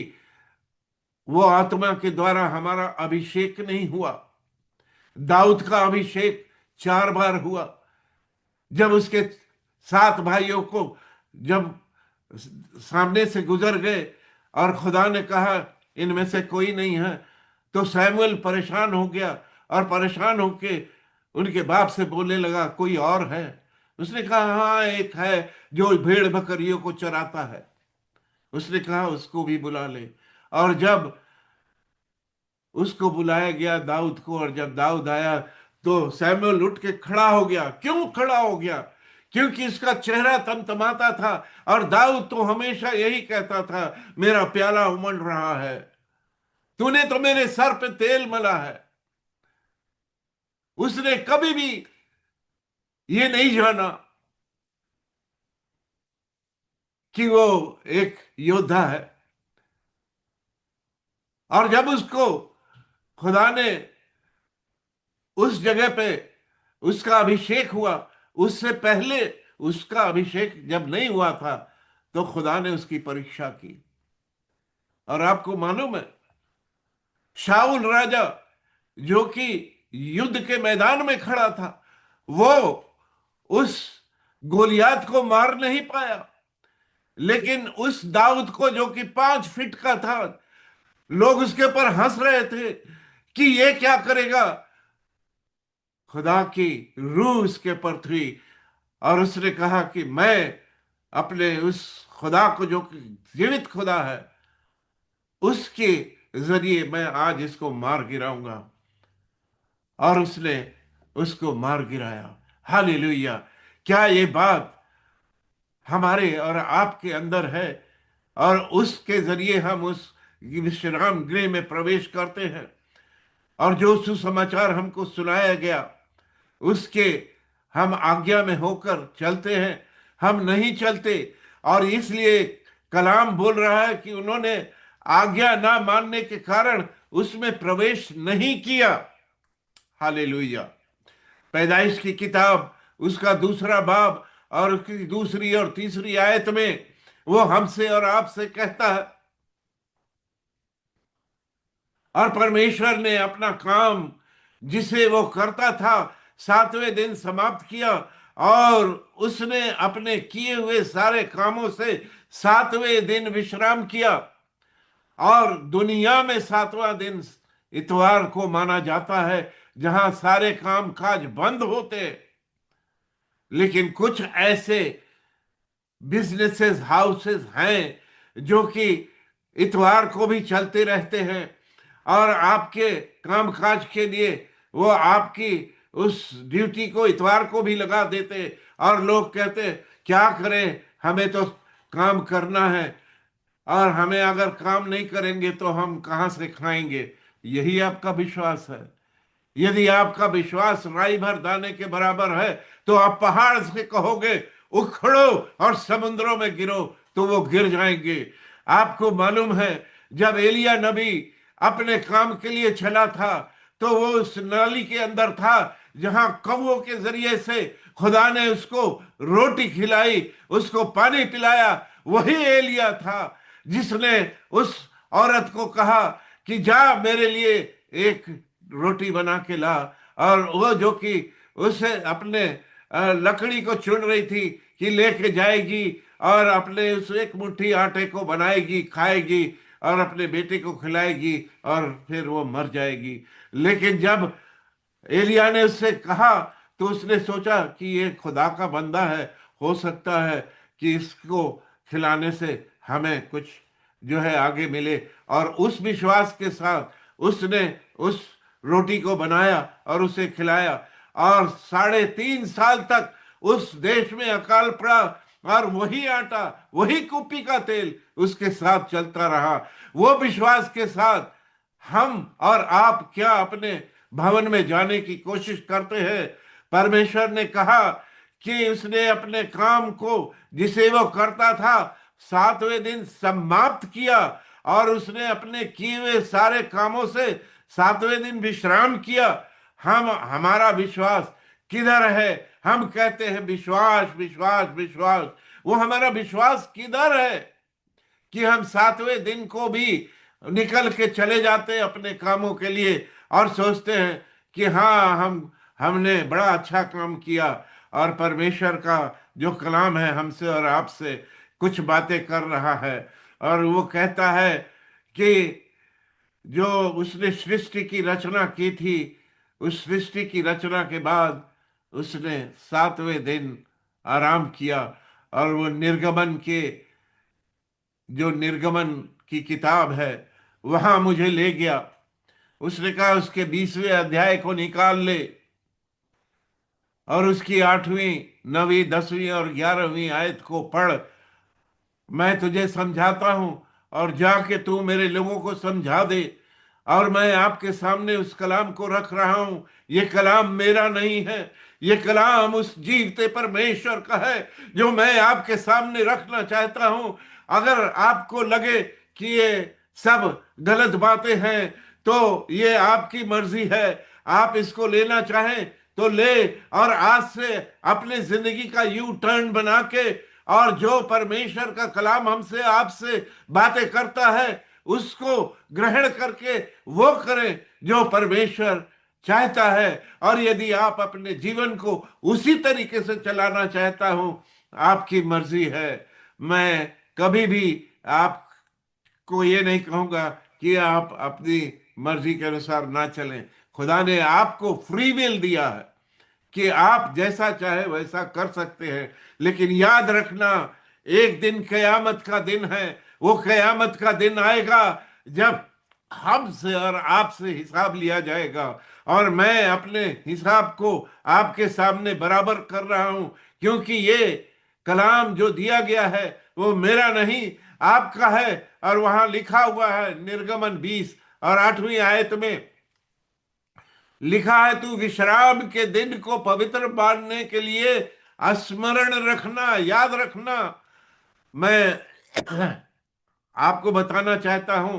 वो आत्मा के द्वारा हमारा अभिषेक नहीं हुआ, दाऊद का अभिषेक 4 बार हुआ। जब उसके 7 भाइयों को जब सामने से गुजर गए और खुदा ने कहा इनमें से कोई नहीं है, तो सैमुअल परेशान हो गया और परेशान होके उनके बाप से बोलने लगा, कोई और है? उसने कहा, हाँ एक है जो भेड़ बकरियों को चराता है। उसने कहा उसको भी बुला ले। और जब उसको बुलाया गया दाऊद को, और जब दाऊद आया तो सैमुअल उठ के खड़ा हो गया। क्यों खड़ा हो गया? क्योंकि इसका चेहरा तमतमाता था, और दाऊद तो हमेशा यही कहता था, मेरा प्याला उमड़ रहा है, तूने तो मेरे सर पे तेल मला है। उसने कभी भी ये नहीं जाना कि वो एक योद्धा है। और जब उसको खुदा ने उस जगह पे उसका अभिषेक हुआ, उससे पहले उसका अभिषेक जब नहीं हुआ था तो खुदा ने उसकी परीक्षा की। और आपको मालूम है, शाऊल राजा जो कि युद्ध के मैदान में खड़ा था, वो उस गोलियात को मार नहीं पाया, लेकिन उस दाऊद को जो कि 5 फीट का था, लोग उसके ऊपर हंस रहे थे कि ये क्या करेगा। खुदा की रूह उसके ऊपर थी, और उसने कहा कि मैं अपने उस खुदा को जो कि जीवित खुदा है, उसके जरिए मैं आज इसको मार गिराऊंगा। और उसने उसको मार गिराया। हालेलुया! क्या ये बात हमारे और आपके अंदर है? और उसके जरिए हम उस विश्राम गृह में प्रवेश करते हैं, और जो सुसमाचार हमको सुनाया गया उसके हम आज्ञा में होकर चलते हैं। हम नहीं चलते, और इसलिए कलाम बोल रहा है कि उन्होंने आज्ञा ना मानने के कारण उसमें प्रवेश नहीं किया। हालेलुया! पैदाइश की किताब उसका 2 बाब और उसकी 2 और 3 आयत में वो हमसे और आपसे कहता है, और परमेश्वर ने अपना काम जिसे वो करता था 7वें दिन समाप्त किया, और उसने अपने किए हुए सारे कामों से 7वें दिन विश्राम किया। और दुनिया में 7वां दिन इतवार को माना जाता है, जहां सारे काम काज बंद होते। लेकिन कुछ ऐसे बिजनेसेस, हाउसेस हैं जो कि इतवार को भी चलते रहते हैं, और आपके कामकाज के लिए वो आपकी उस ड्यूटी को इतवार को भी लगा देते। और लोग कहते क्या करें, हमें तो काम करना है, और हमें अगर काम नहीं करेंगे तो हम कहां से खाएंगे। यही आपका विश्वास है? यदि आपका विश्वास राई भर दाने के बराबर है तो आप पहाड़ से कहोगे उखड़ो और समुद्रों में गिरो, तो वो गिर जाएंगे। आपको मालूम है, जब एलिया नबी अपने काम के लिए चला था तो वो उस नाली के अंदर था जहां कौवों के जरिए से खुदा ने उसको रोटी खिलाई, उसको पानी पिलाया। वही एलिया था जिसने उस औरत को कहा कि जा मेरे लिए एक रोटी बना के ला, और वो जो कि उसे अपने लकड़ी को चुन रही थी कि लेके जाएगी और अपने उस एक मुट्ठी आटे को बनाएगी, खाएगी और अपने बेटे को खिलाएगी, और फिर वो मर जाएगी। लेकिन जब एलिया ने उससे कहा तो उसने सोचा कि ये खुदा का बंदा है, हो सकता है कि इसको खिलाने से हमें कुछ जो है आगे मिले। और उस विश्वास के साथ उसने उस रोटी को बनाया और उसे खिलाया, और 3.5 साल तक उस देश में अकाल पड़ा, और वही आटा, वही कुप्पी का तेल उसके साथ चलता रहा। वो विश्वास के साथ हम और आप क्या अपने भवन में जाने की कोशिश करते हैं? परमेश्वर ने कहा कि उसने अपने काम को जिसे वो करता था 7वें दिन समाप्त किया, और उसने अपने किए हुए सारे कामों से 7वें दिन विश्राम किया। हमारा विश्वास किधर है? हम कहते हैं विश्वास विश्वास विश्वास। वो हमारा विश्वास किधर है कि हम 7वें दिन को भी निकल के चले जाते हैं अपने कामों के लिए और सोचते हैं कि हाँ, हमने बड़ा अच्छा काम किया, और परमेश्वर का जो कलाम है हमसे और आपसे कुछ बातें कर रहा है। और वो कहता है कि जो उसने सृष्टि की रचना की थी, उस सृष्टि की रचना के बाद उसने 7वें दिन आराम किया। और वो निर्गमन की किताब है, वहां मुझे ले गया। उसने कहा उसके 20वें अध्याय को निकाल ले और उसकी 8वीं, 9वीं, 10वीं और 11वीं आयत को पढ़। मैं तुझे समझाता हूं, और जाके तू मेरे लोगों को समझा दे। और मैं आपके सामने उस कलाम को रख रहा हूं। ये कलाम मेरा नहीं है, ये कलाम उस जीवते परमेश्वर का है जो मैं आपके सामने रखना चाहता हूं। अगर आपको लगे कि ये सब गलत बातें हैं तो ये आपकी मर्जी है। आप इसको लेना चाहें तो ले, और आज से अपने जिंदगी का यू टर्न बना के, और जो परमेश्वर का कलाम हमसे आपसे बातें करता है उसको ग्रहण करके वो करें जो परमेश्वर चाहता है। और यदि आप अपने जीवन को उसी तरीके से चलाना चाहता हूं, आपकी मर्जी है। मैं कभी भी आपको ये नहीं कहूंगा कि आप अपनी मर्जी के अनुसार ना चलें। खुदा ने आपको फ्री विल दिया है कि आप जैसा चाहे वैसा कर सकते हैं। लेकिन याद रखना, एक दिन कयामत का दिन है। वो कयामत का दिन आएगा जब हमसे और आपसे हिसाब लिया जाएगा। और मैं अपने हिसाब को आपके सामने बराबर कर रहा हूं, क्योंकि ये कलाम जो दिया गया है वो मेरा नहीं, आपका है। और वहां लिखा हुआ है निर्गमन 20 और 8वीं आयत में लिखा है, तू विश्राम के दिन को पवित्र मानने के लिए स्मरण रखना, याद रखना। मैं आपको बताना चाहता हूं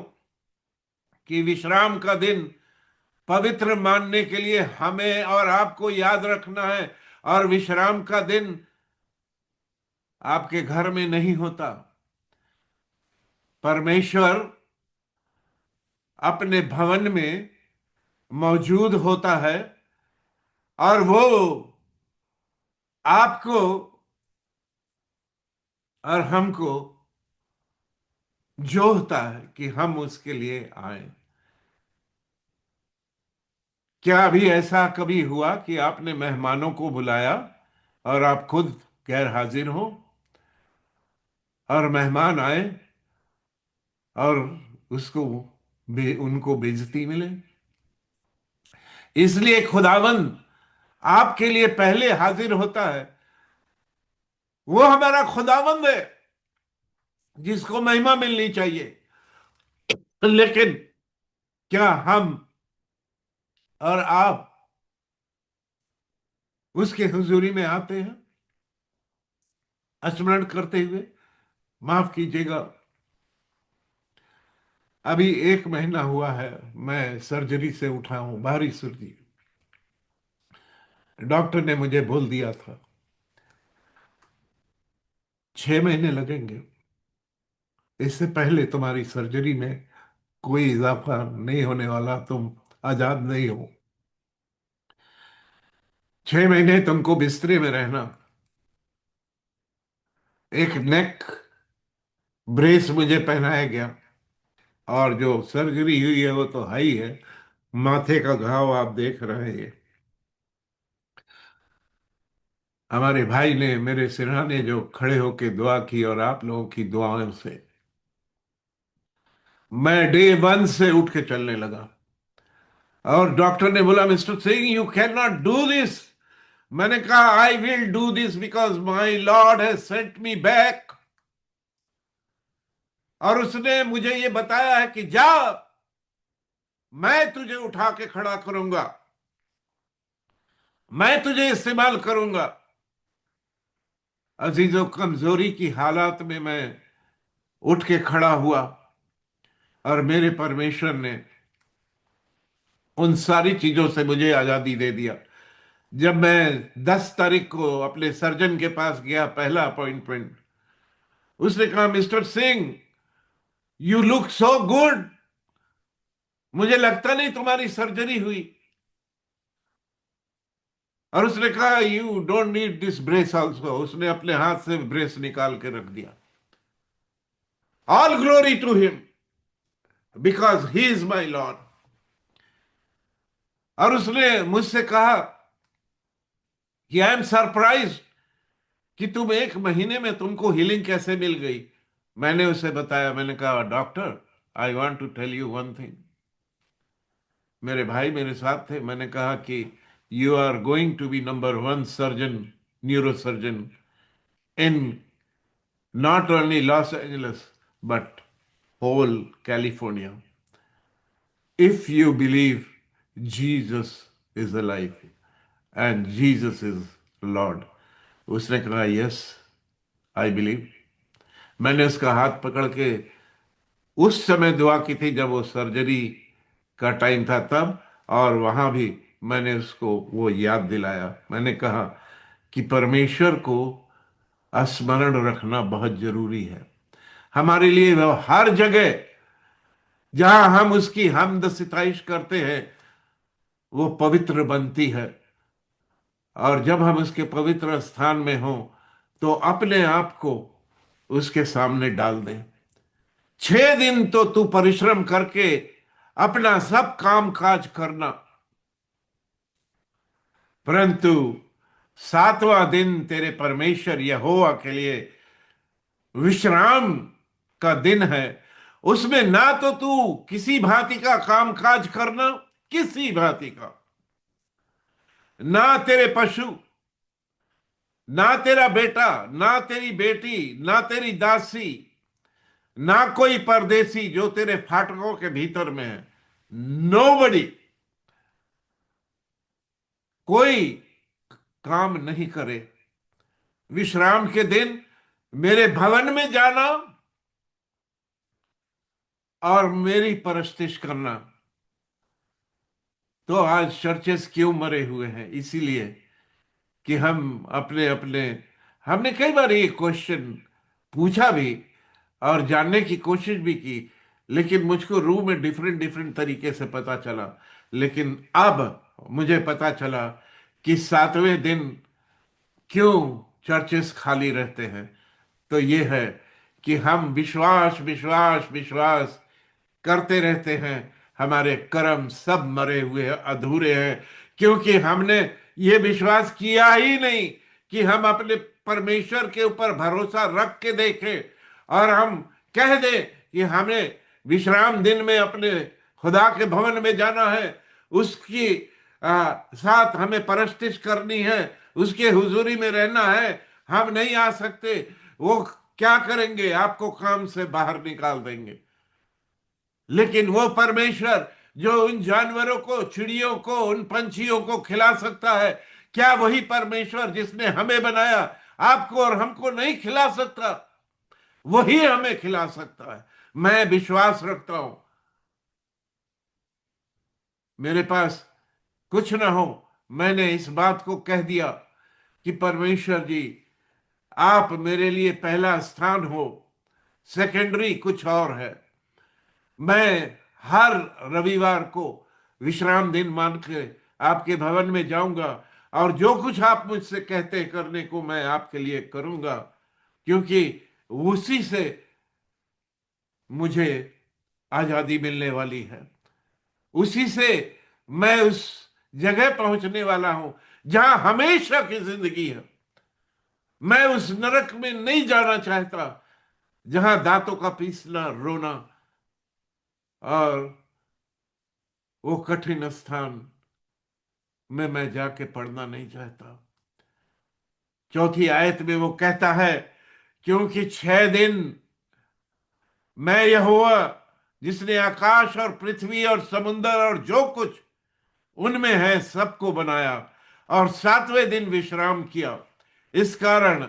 कि विश्राम का दिन पवित्र मानने के लिए हमें और आपको याद रखना है। और विश्राम का दिन आपके घर में नहीं होता। परमेश्वर अपने भवन में मौजूद होता है, और वो आपको और हमको जोहता है कि हम उसके लिए आए। क्या अभी ऐसा कभी हुआ कि आपने मेहमानों को बुलाया और आप खुद गैर हाजिर हो, और मेहमान आए और उनको बेइज्जती मिले? इसलिए खुदावंद आपके लिए पहले हाजिर होता है। वो हमारा खुदावंद है जिसको महिमा मिलनी चाहिए। लेकिन क्या हम और आप उसके हुजूरी में आते हैं स्मरण करते हुए? माफ कीजिएगा, अभी 1 महीना हुआ है मैं सर्जरी से उठा हूं, भारी सर्जरी। डॉक्टर ने मुझे बोल दिया था 6 महीने लगेंगे, इससे पहले तुम्हारी सर्जरी में कोई इजाफा नहीं होने वाला, तुम आजाद नहीं हो। 6 महीने तुमको बिस्तरे में रहना। एक नेक ब्रेस मुझे पहनाया गया, और जो सर्जरी हुई है वो तो हाई है। माथे का घाव आप देख रहे हैं। हमारे भाई ने, मेरे सिरहाने जो खड़े होके दुआ की, और आप लोगों की दुआओं से मैं डे 1 से उठ के चलने लगा। और डॉक्टर ने बोला, mister Singh, you can not do this. मैंने कहा, I will do this because my lord has sent me back. और उसने मुझे ये बताया है कि जा, मैं तुझे उठा के खड़ा करूंगा, मैं तुझे इस्तेमाल करूंगा। अजीजों, कमजोरी की हालात में मैं उठ के खड़ा हुआ और मेरे परमेश्वर ने उन सारी चीजों से मुझे आजादी दे दिया। जब मैं 10 तारीख को अपने सर्जन के पास गया, पहला अपॉइंटमेंट, उसने कहा, mister Singh, you look so good, मुझे लगता नहीं तुम्हारी सर्जरी हुई। और उसने कहा, you don't need this brace also. उसने अपने हाथ से ब्रेस निकाल के रख दिया। All glory to him because he is my Lord. और उसने मुझसे कहा कि आई एम सरप्राइज कि तुम 1 महीने में तुमको हीलिंग कैसे मिल गई। मैंने उसे बताया, मैंने कहा, doctor, I want to tell you one thing. मेरे भाई मेरे साथ थे। मैंने कहा कि you are going to be number 1 surgeon, neuro surgeon in not only Los Angeles, but whole California. If you believe Jesus is alive and Jesus is Lord. उसने कहा, yes, I believe. मैंने उसका हाथ पकड़ के उस समय दुआ की थी जब वो सर्जरी का टाइम था तब, और वहां भी मैंने उसको वो याद दिलाया। मैंने कहा कि परमेश्वर को स्मरण रखना बहुत जरूरी है हमारे लिए। वो हर जगह जहां हम उसकी हमद सिताइश करते हैं, वो पवित्र बनती है। और जब हम उसके पवित्र स्थान में हों तो अपने आप को उसके सामने डाल दें। 6 दिन तो तू परिश्रम करके अपना सब काम काज करना, परंतु 7वां दिन तेरे परमेश्वर यहोवा के लिए विश्राम का दिन है। उसमें ना तो तू किसी भांति का काम काज करना, किसी भांति का, ना तेरे पशु, ना तेरा बेटा, ना तेरी बेटी, ना तेरी दासी, ना कोई परदेसी जो तेरे फाटकों के भीतर में है। नोबडी, कोई काम नहीं करे। विश्राम के दिन मेरे भवन में जाना और मेरी परस्तिश करना। तो आज चर्चेस क्यों मरे हुए हैं? इसीलिए कि हम अपने अपने, हमने कई बार ये क्वेश्चन पूछा भी और जानने की कोशिश भी की, लेकिन मुझको रूह में डिफरेंट डिफरेंट तरीके से पता चला। लेकिन अब मुझे पता चला कि 7वें दिन क्यों चर्चेस खाली रहते हैं। तो ये है कि हम विश्वास विश्वास विश्वास करते रहते हैं, हमारे कर्म सब मरे हुए हैं, अधूरे हैं, क्योंकि हमने ये विश्वास किया ही नहीं कि हम अपने परमेश्वर के ऊपर भरोसा रख के देखें और हम कह दें कि हमें विश्राम दिन में अपने खुदा के भवन में जाना है, उसकी साथ हमें परस्तिश करनी है, उसके हुजूरी में रहना है। हम नहीं आ सकते। वो क्या करेंगे? आपको काम से बाहर निकाल देंगे। लेकिन वो परमेश्वर जो उन जानवरों को, चिड़ियों को, उन पंछियों को खिला सकता है, क्या वही परमेश्वर जिसने हमें बनाया आपको और हमको नहीं खिला सकता? वही हमें खिला सकता है। मैं विश्वास रखता हूं। मेरे पास कुछ ना हो, मैंने इस बात को कह दिया कि परमेश्वर जी, आप मेरे लिए पहला स्थान हो, सेकेंडरी कुछ और है। मैं हर रविवार को विश्राम दिन मान के आपके भवन में जाऊंगा और जो कुछ आप मुझसे कहते करने को मैं आपके लिए करूंगा, क्योंकि उसी से मुझे आजादी मिलने वाली है। उसी से मैं उस जगह पहुंचने वाला हूं जहां हमेशा की जिंदगी है। मैं उस नरक में नहीं जाना चाहता जहां दांतों का पीसना, रोना और वो कठिन स्थान में मैं जाके पढ़ना नहीं चाहता। चौथी आयत में वो कहता है, क्योंकि 6 दिन मैं यहोवा जिसने आकाश और पृथ्वी और समुद्र और जो कुछ उनमें है सबको बनाया और 7वें दिन विश्राम किया। इस कारण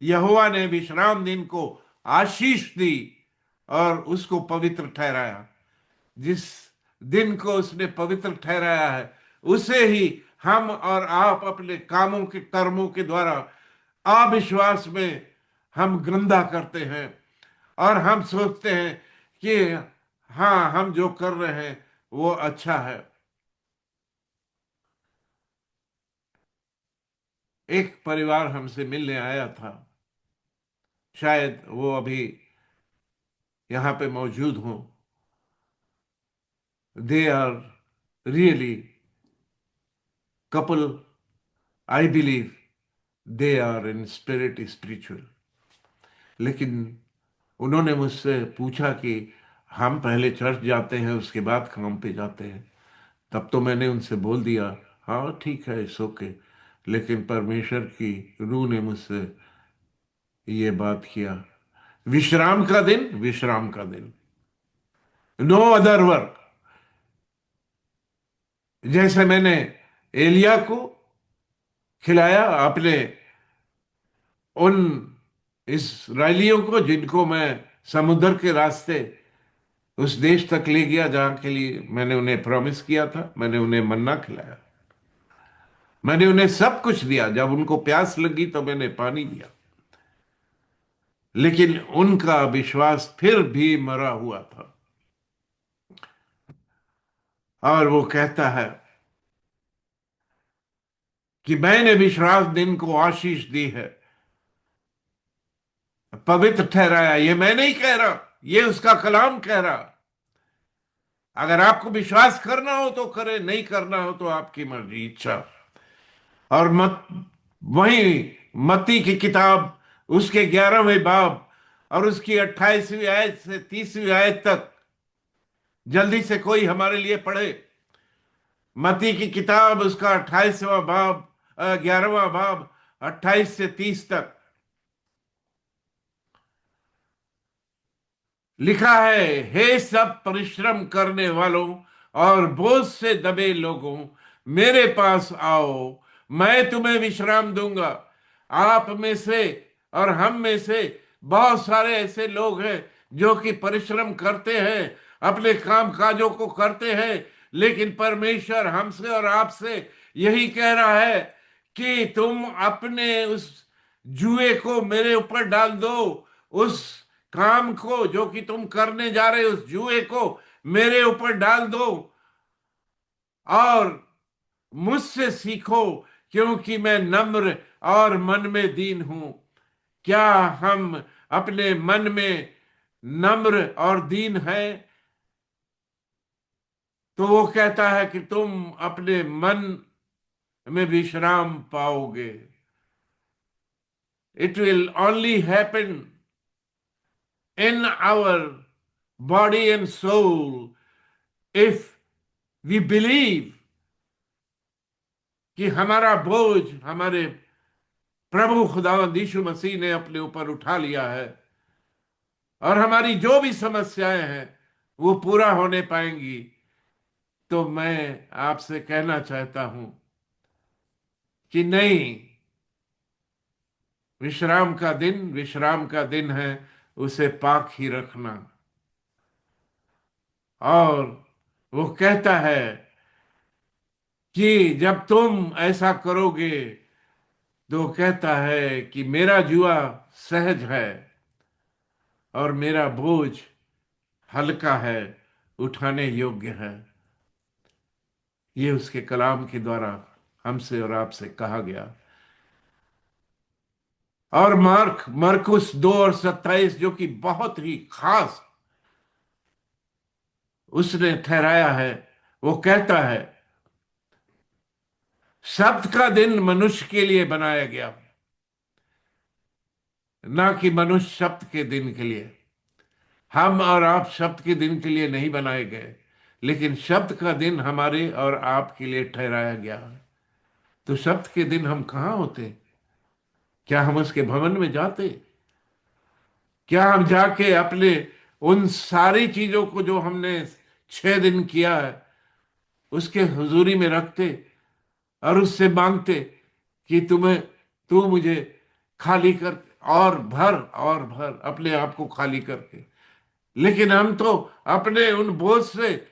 यहोवा ने विश्राम दिन को आशीष दी और उसको पवित्र ठहराया। जिस दिन को उसने पवित्र ठहराया है उसे ही हम और आप अपने कामों के कर्मों के द्वारा अविश्वास में हम गंदा करते हैं और हम सोचते हैं कि हाँ, हम जो कर रहे हैं वो अच्छा है। एक परिवार हमसे मिलने आया था, शायद वो अभी यहाँ पे मौजूद हों। They are really couple, I believe they are in spirit spiritual. लेकिन उन्होंने मुझसे पूछा कि हम पहले चर्च जाते हैं उसके बाद काम पे जाते हैं। तब तो मैंने उनसे बोल दिया, हाँ ठीक है, इट्स ओके। लेकिन परमेश्वर की रूह ने मुझसे ये बात किया, विश्राम का दिन, विश्राम का दिन, नो अदर वर्क। जैसे मैंने एलिया को खिलाया अपने उन इस्राएलियों को जिनको मैं समुद्र के रास्ते उस देश तक ले गया जहां के लिए मैंने उन्हें प्रॉमिस किया था, मैंने उन्हें मन्ना खिलाया, मैंने उन्हें सब कुछ दिया। जब उनको प्यास लगी तो मैंने पानी दिया, लेकिन उनका विश्वास फिर भी मरा हुआ था। और वो कहता है कि मैंने विश्राम दिन को आशीष दी है, पवित्र ठहराया। ये मैं नहीं कह रहा, ये उसका कलाम कह रहा। अगर आपको विश्वास करना हो तो करे, नहीं करना हो तो आपकी मर्जी, इच्छा। और वही मत्ती की किताब उसके 11वें बाब और उसकी 28वीं आयत से 30वीं आयत तक जल्दी से कोई हमारे लिए पढ़े। मत्ती की किताब उसका 28वां बाब, 11वां बाब 28 से 30 तक लिखा है, हे सब परिश्रम करने वालों और बोझ से दबे लोगों, मेरे पास आओ, मैं तुम्हें विश्राम दूंगा। आप में से और हम में से बहुत सारे ऐसे लोग हैं जो कि परिश्रम करते हैं, अपने काम काजों को करते हैं, लेकिन परमेश्वर हमसे और आपसे यही कह रहा है कि तुम अपने उस जुए को मेरे ऊपर डाल दो, उस काम को जो कि तुम करने जा रहे हो, उस जुए को मेरे ऊपर डाल दो और मुझसे सीखो, क्योंकि मैं नम्र और मन में दीन हूं। क्या हम अपने मन में नम्र और दीन है? तो वो कहता है कि तुम अपने मन में विश्राम पाओगे। It will only happen in our body and soul if we believe कि हमारा बोझ हमारे प्रभु खुदावंद यीशु मसीह ने अपने ऊपर उठा लिया है और हमारी जो भी समस्याएं हैं वो पूरा होने पाएंगी। तो मैं आपसे कहना चाहता हूं कि नहीं, विश्राम का दिन है, उसे पाक ही रखना। और वो कहता है कि जब तुम ऐसा करोगे तो कहता है कि मेरा जुआ सहज है और मेरा बोझ हल्का है, उठाने योग्य है। ये उसके कलाम के द्वारा हमसे और आपसे कहा गया। और मरकुस 2 और 27 जो कि बहुत ही खास उसने ठहराया है, वो कहता है, सब्त का दिन मनुष्य के लिए बनाया गया, ना कि मनुष्य सब्त के दिन के लिए। हम और आप शब्द के दिन के लिए नहीं बनाए गए, लेकिन शब्द का दिन हमारे और आपके लिए ठहराया गया। तो शब्द के दिन हम कहाँ होते? क्या हम उसके भवन में जाते? क्या हम जाके अपने उन सारी चीजों को जो हमने 6 दिन किया है उसके हुजूरी में रखते और उससे मांगते कि तू मुझे खाली कर और भर अपने आप को खाली करके? लेकिन हम तो अपने उन बोझ से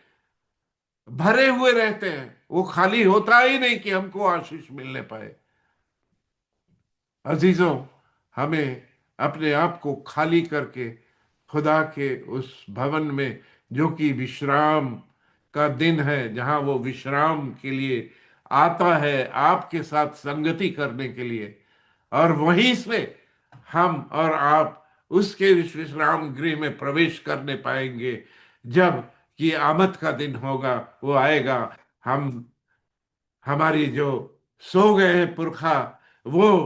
भरे हुए रहते हैं, वो खाली होता ही नहीं कि हमको आशीष मिलने पाए। अजीजों, हमें अपने आप को खाली करके खुदा के उस भवन में, जो कि विश्राम का दिन है, जहां वो विश्राम के लिए आता है आपके साथ संगति करने के लिए, और वहीं से हम और आप उसके विश्राम गृह में प्रवेश करने पाएंगे जब कि आमद का दिन होगा, वो आएगा। हमारी जो सो गए हैं पुरखा, वो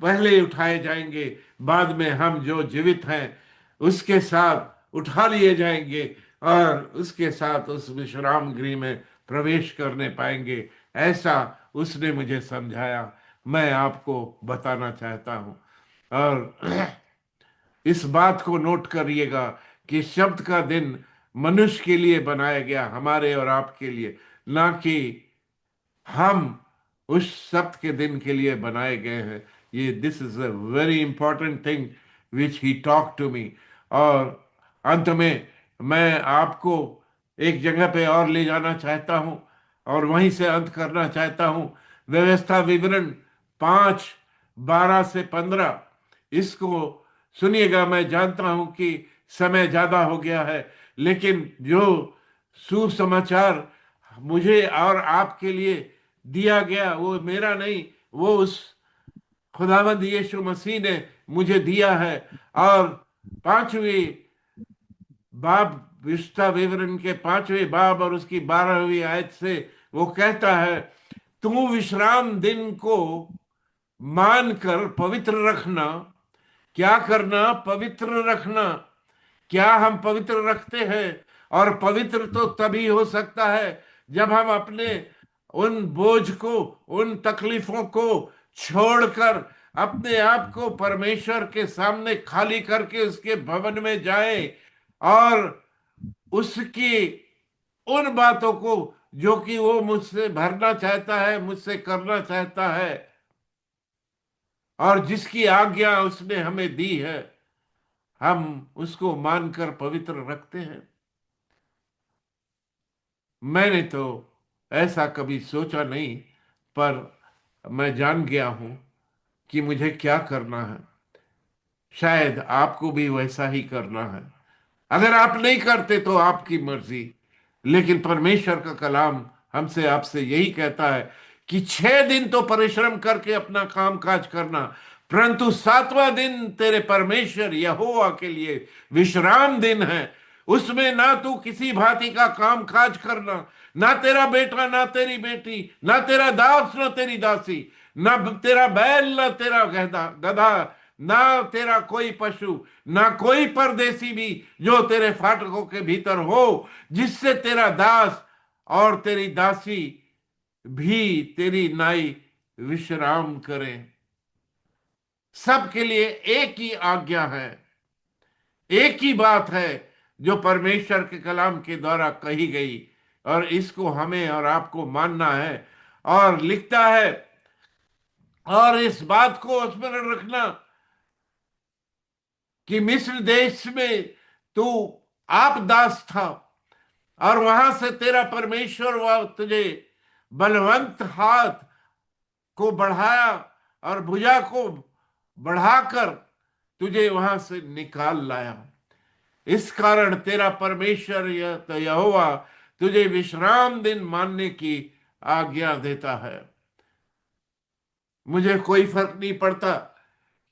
पहले उठाए जाएंगे, बाद में हम जो जीवित हैं उसके साथ उठा लिए जाएंगे और उसके साथ उस विश्राम गृह में प्रवेश करने पाएंगे। ऐसा उसने मुझे समझाया, मैं आपको बताना चाहता हूं। और इस बात को नोट करिएगा कि शब्द का दिन मनुष्य के लिए बनाया गया, हमारे और आपके लिए, ना कि हम उस शब्द के दिन के लिए बनाए गए हैं। ये this is a very important thing which he talk to me. और अंत में मैं आपको एक जगह पे और ले जाना चाहता हूं और वहीं से अंत करना चाहता हूं। व्यवस्था विवरण 5:12-15, इसको सुनिएगा। मैं जानता हूं कि समय ज्यादा हो गया है, लेकिन जो सुसमाचार मुझे और आपके लिए दिया गया वो मेरा नहीं, वो उस खुदावंद यीशु मसीह ने मुझे दिया है। और 5वें बाब, विशुद्धता विवरण के 5वें बाब और उसकी 12वीं आयत से वो कहता है, तू विश्राम दिन को मानकर पवित्र रखना। क्या करना? पवित्र रखना। क्या हम पवित्र रखते हैं? और पवित्र तो तभी हो सकता है जब हम अपने उन बोझ को, उन तकलीफों को छोड़कर अपने आप को परमेश्वर के सामने खाली करके उसके भवन में जाएं और उसकी उन बातों को जो कि वो मुझसे भरना चाहता है, मुझसे करना चाहता है और जिसकी आज्ञा उसने हमें दी है, हम उसको मानकर पवित्र रखते हैं। मैंने तो ऐसा कभी सोचा नहीं, पर मैं जान गया हूं कि मुझे क्या करना है। शायद आपको भी वैसा ही करना है। अगर आप नहीं करते तो आपकी मर्जी, लेकिन परमेश्वर का कलाम हमसे आपसे यही कहता है कि 6 दिन तो परिश्रम करके अपना काम काज करना, परंतु 7वां दिन तेरे परमेश्वर यहोवा के लिए विश्राम दिन है। उसमें ना तू किसी भांति का काम काज करना, ना तेरा बेटा, ना तेरी बेटी, ना तेरा दास, ना तेरी दासी, ना तेरा बैल, ना तेरा गधा, ना तेरा कोई पशु, ना कोई परदेसी भी जो तेरे फाटकों के भीतर हो, जिससे तेरा दास और तेरी दासी भी तेरी नाई विश्राम करें। सबके लिए एक ही आज्ञा है, एक ही बात है जो परमेश्वर के कलाम के द्वारा कही गई, और इसको हमें और आपको मानना है। और लिखता है, और इस बात को स्मरण रखना कि मिस्र देश में तू आप दास था और वहां से तेरा परमेश्वर वह तुझे बलवंत हाथ को बढ़ाया और भुजा को बढ़ाकर तुझे वहां से निकाल लाया। इस कारण तेरा परमेश्वर यहोवा तुझे विश्राम दिन मानने की आज्ञा देता है। मुझे कोई फर्क नहीं पड़ता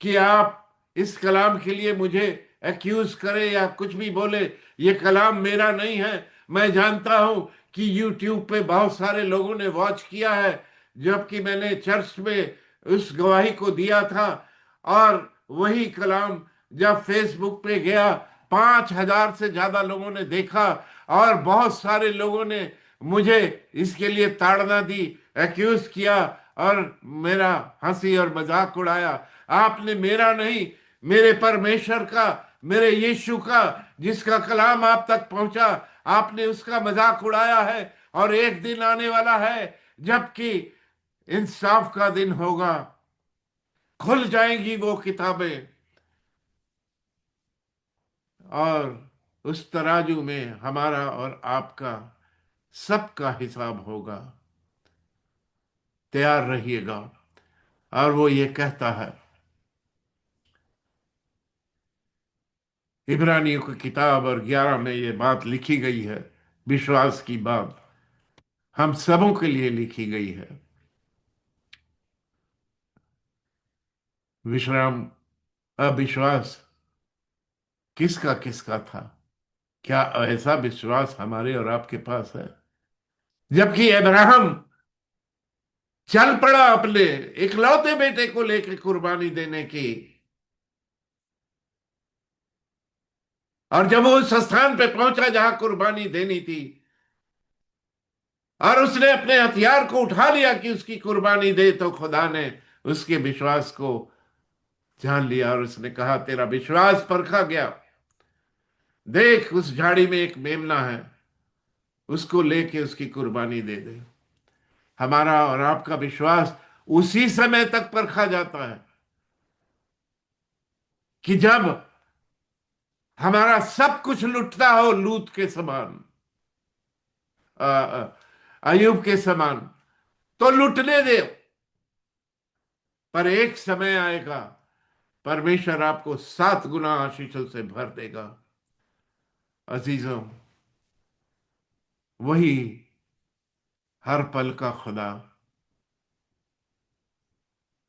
कि आप इस कलाम के लिए मुझे एक्यूज करें या कुछ भी बोले, ये कलाम मेरा नहीं है। मैं जानता हूं कि YouTube पे बहुत सारे लोगों ने वॉच किया है, जबकि मैंने चर्च में उस गवाही को दिया था। और वही कलाम जब फेसबुक पे गया 5,000 से ज्यादा लोगों ने देखा और बहुत सारे लोगों ने मुझे इसके लिए ताड़ना दी, एक्यूज किया और मेरा हंसी और मजाक उड़ाया। आपने मेरा नहीं, मेरे परमेश्वर का, मेरे यीशु का, जिसका कलाम आप तक पहुंचा, आपने उसका मजाक उड़ाया है। और एक दिन आने वाला है जबकि इंसाफ का दिन होगा, खुल जाएंगी वो किताबें और उस तराजू में हमारा और आपका सबका हिसाब होगा। तैयार रहिएगा। और वो ये कहता है, इब्रानियों की किताब और 11 में ये बात लिखी गई है, विश्वास की बात हम सबों के लिए लिखी गई है। विश्राम अविश्वास किसका किसका था? क्या ऐसा विश्वास हमारे और आपके पास है? जबकि अब्राहम चल पड़ा अपने इकलौते बेटे को लेकर कुर्बानी देने की, और जब वो उस स्थान पे पहुंचा जहां कुर्बानी देनी थी और उसने अपने हथियार को उठा लिया कि उसकी कुर्बानी दे, तो खुदा ने उसके विश्वास को जान लिया और उसने कहा, तेरा विश्वास परखा गया। देख, उस झाड़ी में एक मेमना है, उसको लेके उसकी कुर्बानी दे दे। हमारा और आपका विश्वास उसी समय तक परखा जाता है कि जब हमारा सब कुछ लुटता हो, लूत के समान, अयूब के समान, तो लुटने दे। पर एक समय आएगा, परमेश्वर आपको 7 गुना आशीषों से भर देगा। अजीजों, वही हर पल का खुदा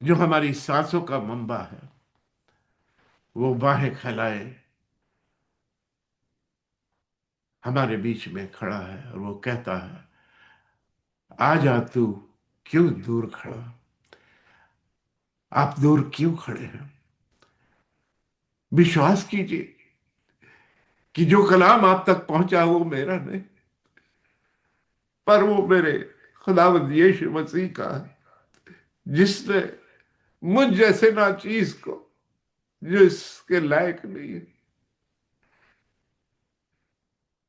जो हमारी सांसों का मंबा है, वो बाहें फैलाए हमारे बीच में खड़ा है और वो कहता है, आजा तू क्यों दूर खड़ा? आप दूर क्यों खड़े हैं? विश्वास कीजिए कि जो कलाम आप तक पहुंचा वो मेरा नहीं, पर वो मेरे खुदावंद यीशु मसीह का है, जिसने मुझ जैसे नाचीज को, जो इसके लायक नहीं है,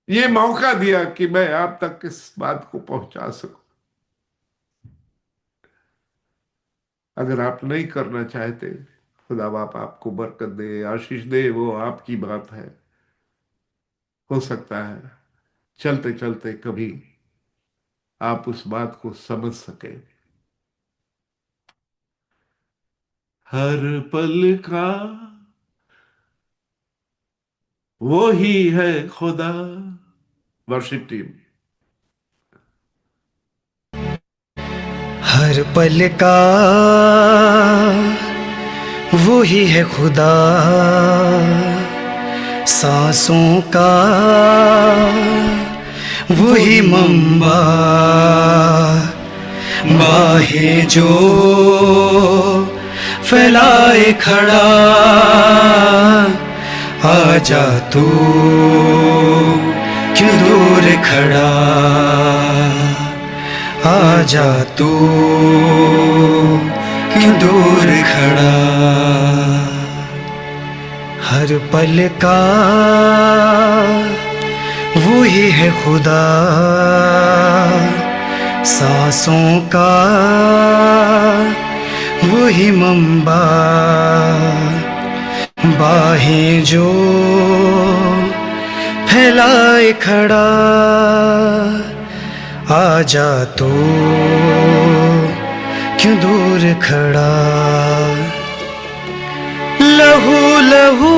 ये मौका दिया कि मैं आप तक इस बात को पहुंचा सकूं। अगर आप नहीं करना चाहते, खुदा बाप आपको बरकत दे, आशीष दे, वो आपकी बात है। हो सकता है चलते चलते कभी आप उस बात को समझ सके। हर पल का वो ही है खुदा। Worship team. हर पल का वो ही है खुदा, सांसों का वो ही मंबा, बाहें जो फैलाए खड़ा, आजा तू क्यों दूर खड़ा, आजा तू क्यों दूर खड़ा। हर पल का वो ही है खुदा, सांसों का वो ही मंबा, बाहें जो फैलाए खड़ा, आजा तू क्यों दूर खड़ा। लहू लहू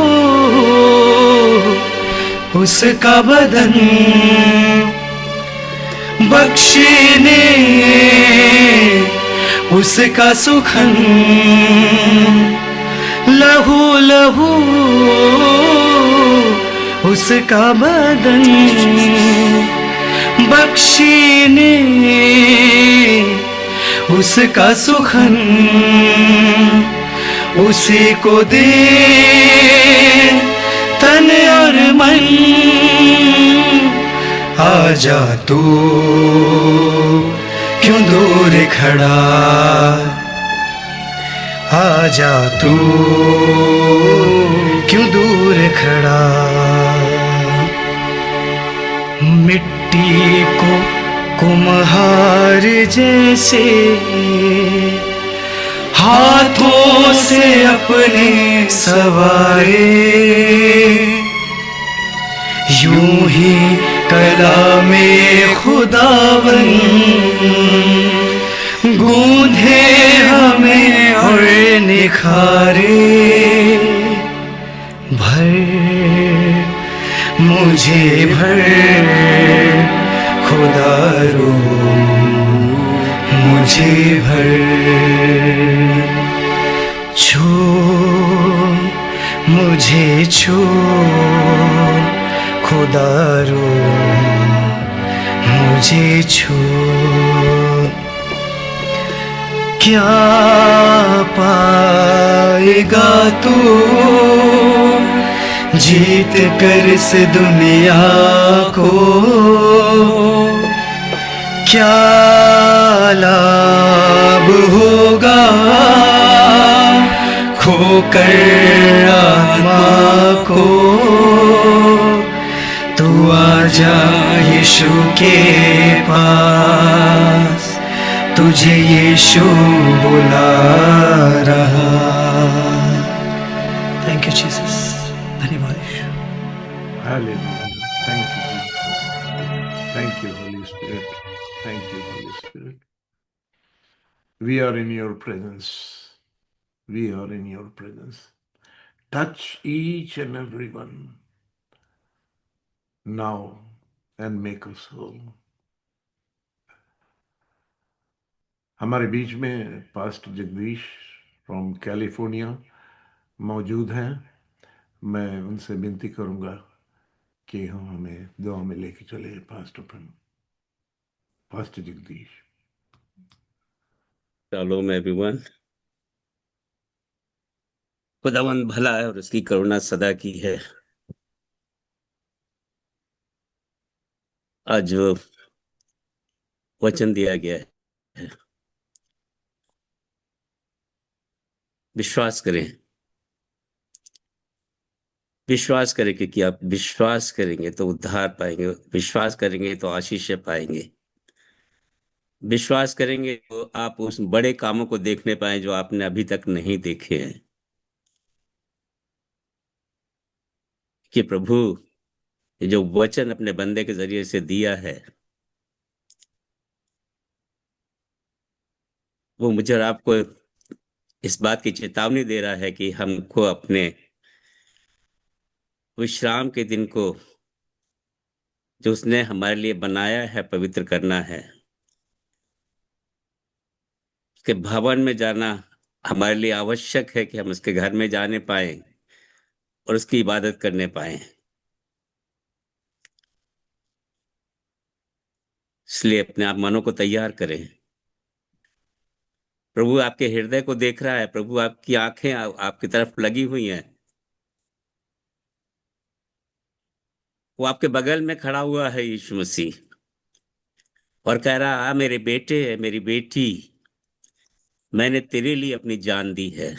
उसका बदन बख्शीने उसका सुखन, लहू लहू उसका बदन बख्शीने उसका सुखन, उसी को दे तन और और मन, आजा तू क्यों दूर खड़ा, आजा तू क्यों दूर खड़ा। मिट्टी को कुम्हार जैसे हाथों से अपने सवारे, यूं ही कला में खुदावन गूंधे हमें और निखारे। भर मुझे भर खुदा रो मुझे भर, छू मुझे छू खुदा रो मुझे छू। क्या पाएगा तू जीत कर इस दुनिया को, क्या लाभ होगा खोकर आत्मा को। तू आजा यीशु के पास, तुझे यीशु बुला रहा। थैंक यू जीसस, धन्यवाद। Hallelujah. Thank you, Jesus. Thank you, Holy Spirit. Thank you, Holy Spirit. We are in your presence. We are in your presence. Touch each and every one now and make us whole. हमारे बीच में pastor Jagdish from California मौजूद हैं। मैं उनसे विनती करूंगा कि हम हमें दुआ में लेके चले। पास्टर जगदीश। Shalom everyone. खुदावंद भला है और उसकी करुणा सदा की है। आज जो वचन दिया गया है, विश्वास करें, विश्वास करें, क्योंकि आप विश्वास करेंगे तो उद्धार पाएंगे, विश्वास करेंगे तो आशीष पाएंगे, विश्वास करेंगे तो आप उस बड़े कामों को देखने पाए जो आपने अभी तक नहीं देखे हैं। कि प्रभु जो वचन अपने बंदे के जरिए से दिया है, वो मुझे और आपको इस बात की चेतावनी दे रहा है कि हमको अपने विश्राम के दिन को जो उसने हमारे लिए बनाया है पवित्र करना है। उसके भवन में जाना हमारे लिए आवश्यक है कि हम उसके घर में जाने पाए और उसकी इबादत करने पाए। इसलिए अपने आप मनों को तैयार करें। प्रभु आपके हृदय को देख रहा है, प्रभु आपकी आंखें आपकी तरफ लगी हुई हैं। वो आपके बगल में खड़ा हुआ है यीशु मसीह, और कह रहा, आ मेरे बेटे, मेरी बेटी, मैंने तेरे लिए अपनी जान दी है।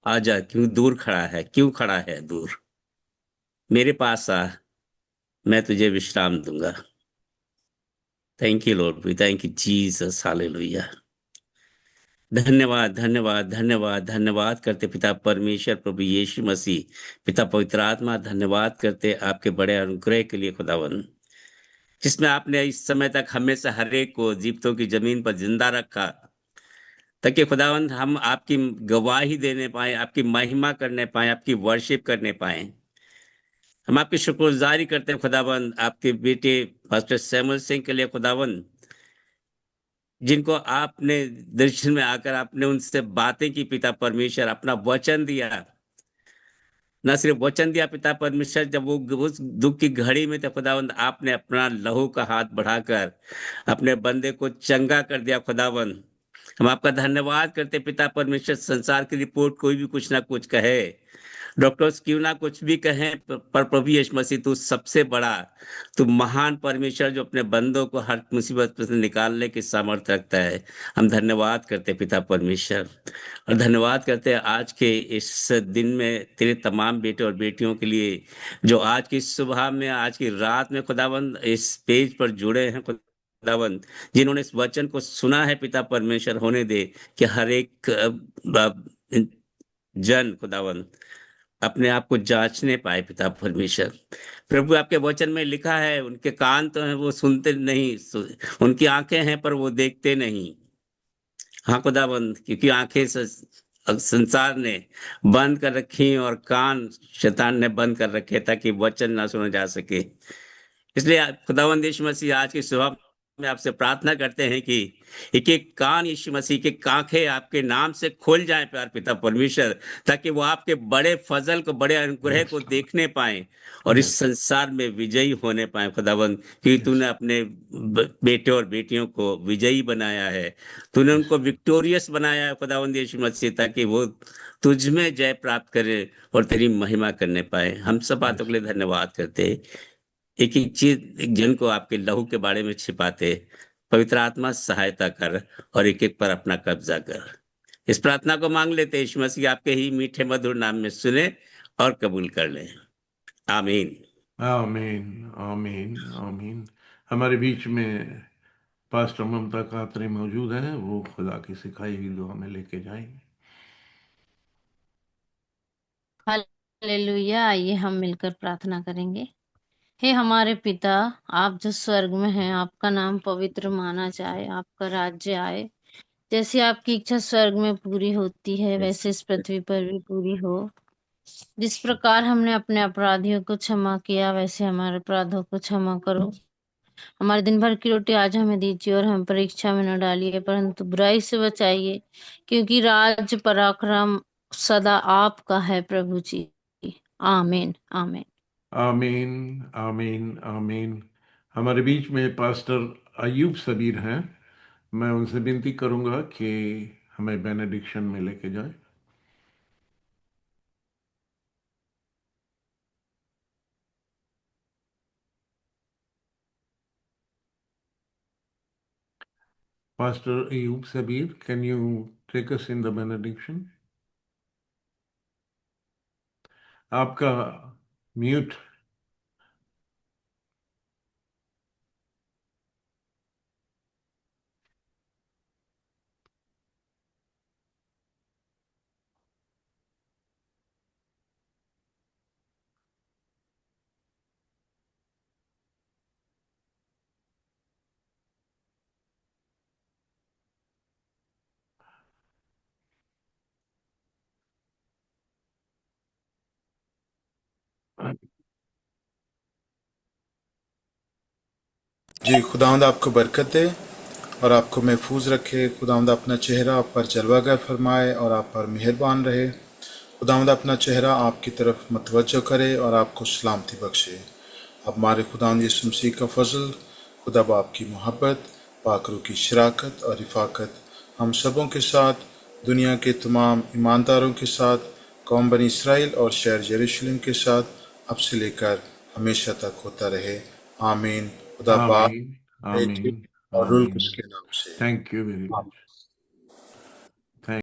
आजा, क्यों दूर खड़ा है, क्यों खड़ा है दूर? मेरे पास आ, मैं तुझे विश्राम दूंगा। Thank you Lord, we thank you Jesus, hallelujah. धन्यवाद धन्यवाद धन्यवाद धन्यवाद करते पिता परमेश्वर, प्रभु यीशु मसीह, पिता पवित्र आत्मा, धन्यवाद करते आपके बड़े अनुग्रह के लिए खुदावन, जिसमें आपने इस समय तक हमेशा हर एक को जीवितों की जमीन पर जिंदा रखा, ताकि खुदावन हम आपकी गवाही देने पाए, आपकी महिमा करने पाए, आपकी वर्शिप करने पाए। हम आपकी शुक्रगुजारी करते हैं खुदावन, आपके बेटे पास्टर सैमुअल सिंह के लिए खुदावन, जिनको आपने दर्शन में आकर आपने उनसे बातें की पिता परमेश्वर, अपना वचन दिया। न सिर्फ वचन दिया पिता परमेश्वर, जब वो उस दुख की घड़ी में थे खुदावंद, आपने अपना लहू का हाथ बढ़ाकर अपने बंदे को चंगा कर दिया खुदावंद। हम आपका धन्यवाद करते पिता परमेश्वर। संसार की रिपोर्ट कोई भी कुछ ना कुछ कहे, डॉक्टर्स क्यों ना कुछ भी कहें, पर प्रभु यीशु मसीह तू सबसे बड़ा, तू महान परमेश्वर जो अपने बंदों को हर मुसीबत से निकालने की सामर्थ्य रखता है। हम धन्यवाद करते हैं पिता परमेश्वर, और धन्यवाद करते हैं आज के इस दिन में तेरे तमाम बेटे और बेटियों के लिए जो आज की सुबह में, आज की रात में खुदावंद इस पेज पर जुड़े हैं खुदावंद, जिन्होंने इस वचन को सुना है पिता परमेश्वर। होने दे कि हर एक जन खुदावंद अपने आप को जांचने पाए पिता परमेश्वर। प्रभु आपके वचन में लिखा है उनके कान तो हैं वो सुनते नहीं, उनकी आंखें हैं पर वो देखते नहीं। हाँ खुदाबंद, क्योंकि आंखें संसार ने बंद कर रखी और कान शैतान ने बंद कर रखे ताकि वचन ना सुना जा सके। इसलिए खुदावंद यीशु मसीह आज की सुबह में आपसे प्रार्थना करते हैं कि एक एक कान यीशु मसीह के आंखें आपके नाम से खुल जाएं प्यार पिता परमेश्वर, ताकि वो आपके बड़े फजल को, बड़े अनुग्रह को देखने पाए और इस संसार में विजयी होने पाए खुदावंद, क्योंकि तूने अपने बेटे और बेटियों को विजयी बनाया है, तूने उनको विक्टोरियस बनाया है खुदावंद यीशु मसीह, ताकि वो तुझ में जय प्राप्त करे और तेरी महिमा करने पाए। हम सब बातों के लिए धन्यवाद करते हैं। एक एक चीज, एक जन को आपके लहू के बारे में छिपाते, पवित्र आत्मा सहायता कर और एक एक पर अपना कब्जा कर। इस प्रार्थना को मांग लेते यीशु मसीह आपके ही मीठे मधुर नाम में सुने और कबूल कर लें। आमीन। आमीन आमीन आमीन। हमारे बीच में पास्टर ममता कातरे मौजूद हैं, वो खुदा की सिखाई हुई दुआ में लेके जाएंगे। हालेलुया। आइए हम मिलकर प्रार्थना करेंगे। हे हमारे पिता, आप जो स्वर्ग में हैं, आपका नाम पवित्र माना जाए, आपका राज्य आए, जैसी आपकी इच्छा स्वर्ग में पूरी होती है वैसे इस पृथ्वी पर भी पूरी हो। जिस प्रकार हमने अपने अपराधियों को क्षमा किया वैसे हमारे अपराधों को क्षमा करो। हमारे दिन भर की रोटी आज हमें दीजिए और हम परीक्षा में न डालिए परंतु बुराई से बचाइए, क्योंकि राज पराक्रम सदा आपका है प्रभु जी। आमीन आमीन आमीन आमीन आमीन। हमारे बीच में पास्टर अयूब सबीर हैं, मैं उनसे विनती करूंगा कि हमें बेनेडिक्शन में लेके जाए। Pastor Ayub Sabir, can you take us in the benediction? आपका म्यूट। जी, खुदावंद आपको बरकत दे और आपको महफूज रखे। खुदावंद अपना चेहरा आप पर जलवागर फरमाए और आप पर मेहरबान रहे। खुदावंद अपना चेहरा आपकी तरफ मतवज्जो करे और आपको सलामती बख्शे। अब हमारे खुदावंद यीशु मसीह का फजल, खुदा बाप की मोहब्बत, पाक रूह की शराकत और रिफाकत हम सबों के साथ, दुनिया के तमाम ईमानदारों के साथ, कौम बनी इसराइल और शहर यरूशलेम के साथ अब से लेकर हमेशा तक होता रहे। आमीन। खुदा बाप, आमीन आमीन और रूल आमीन। के नाम से। Thank you very much.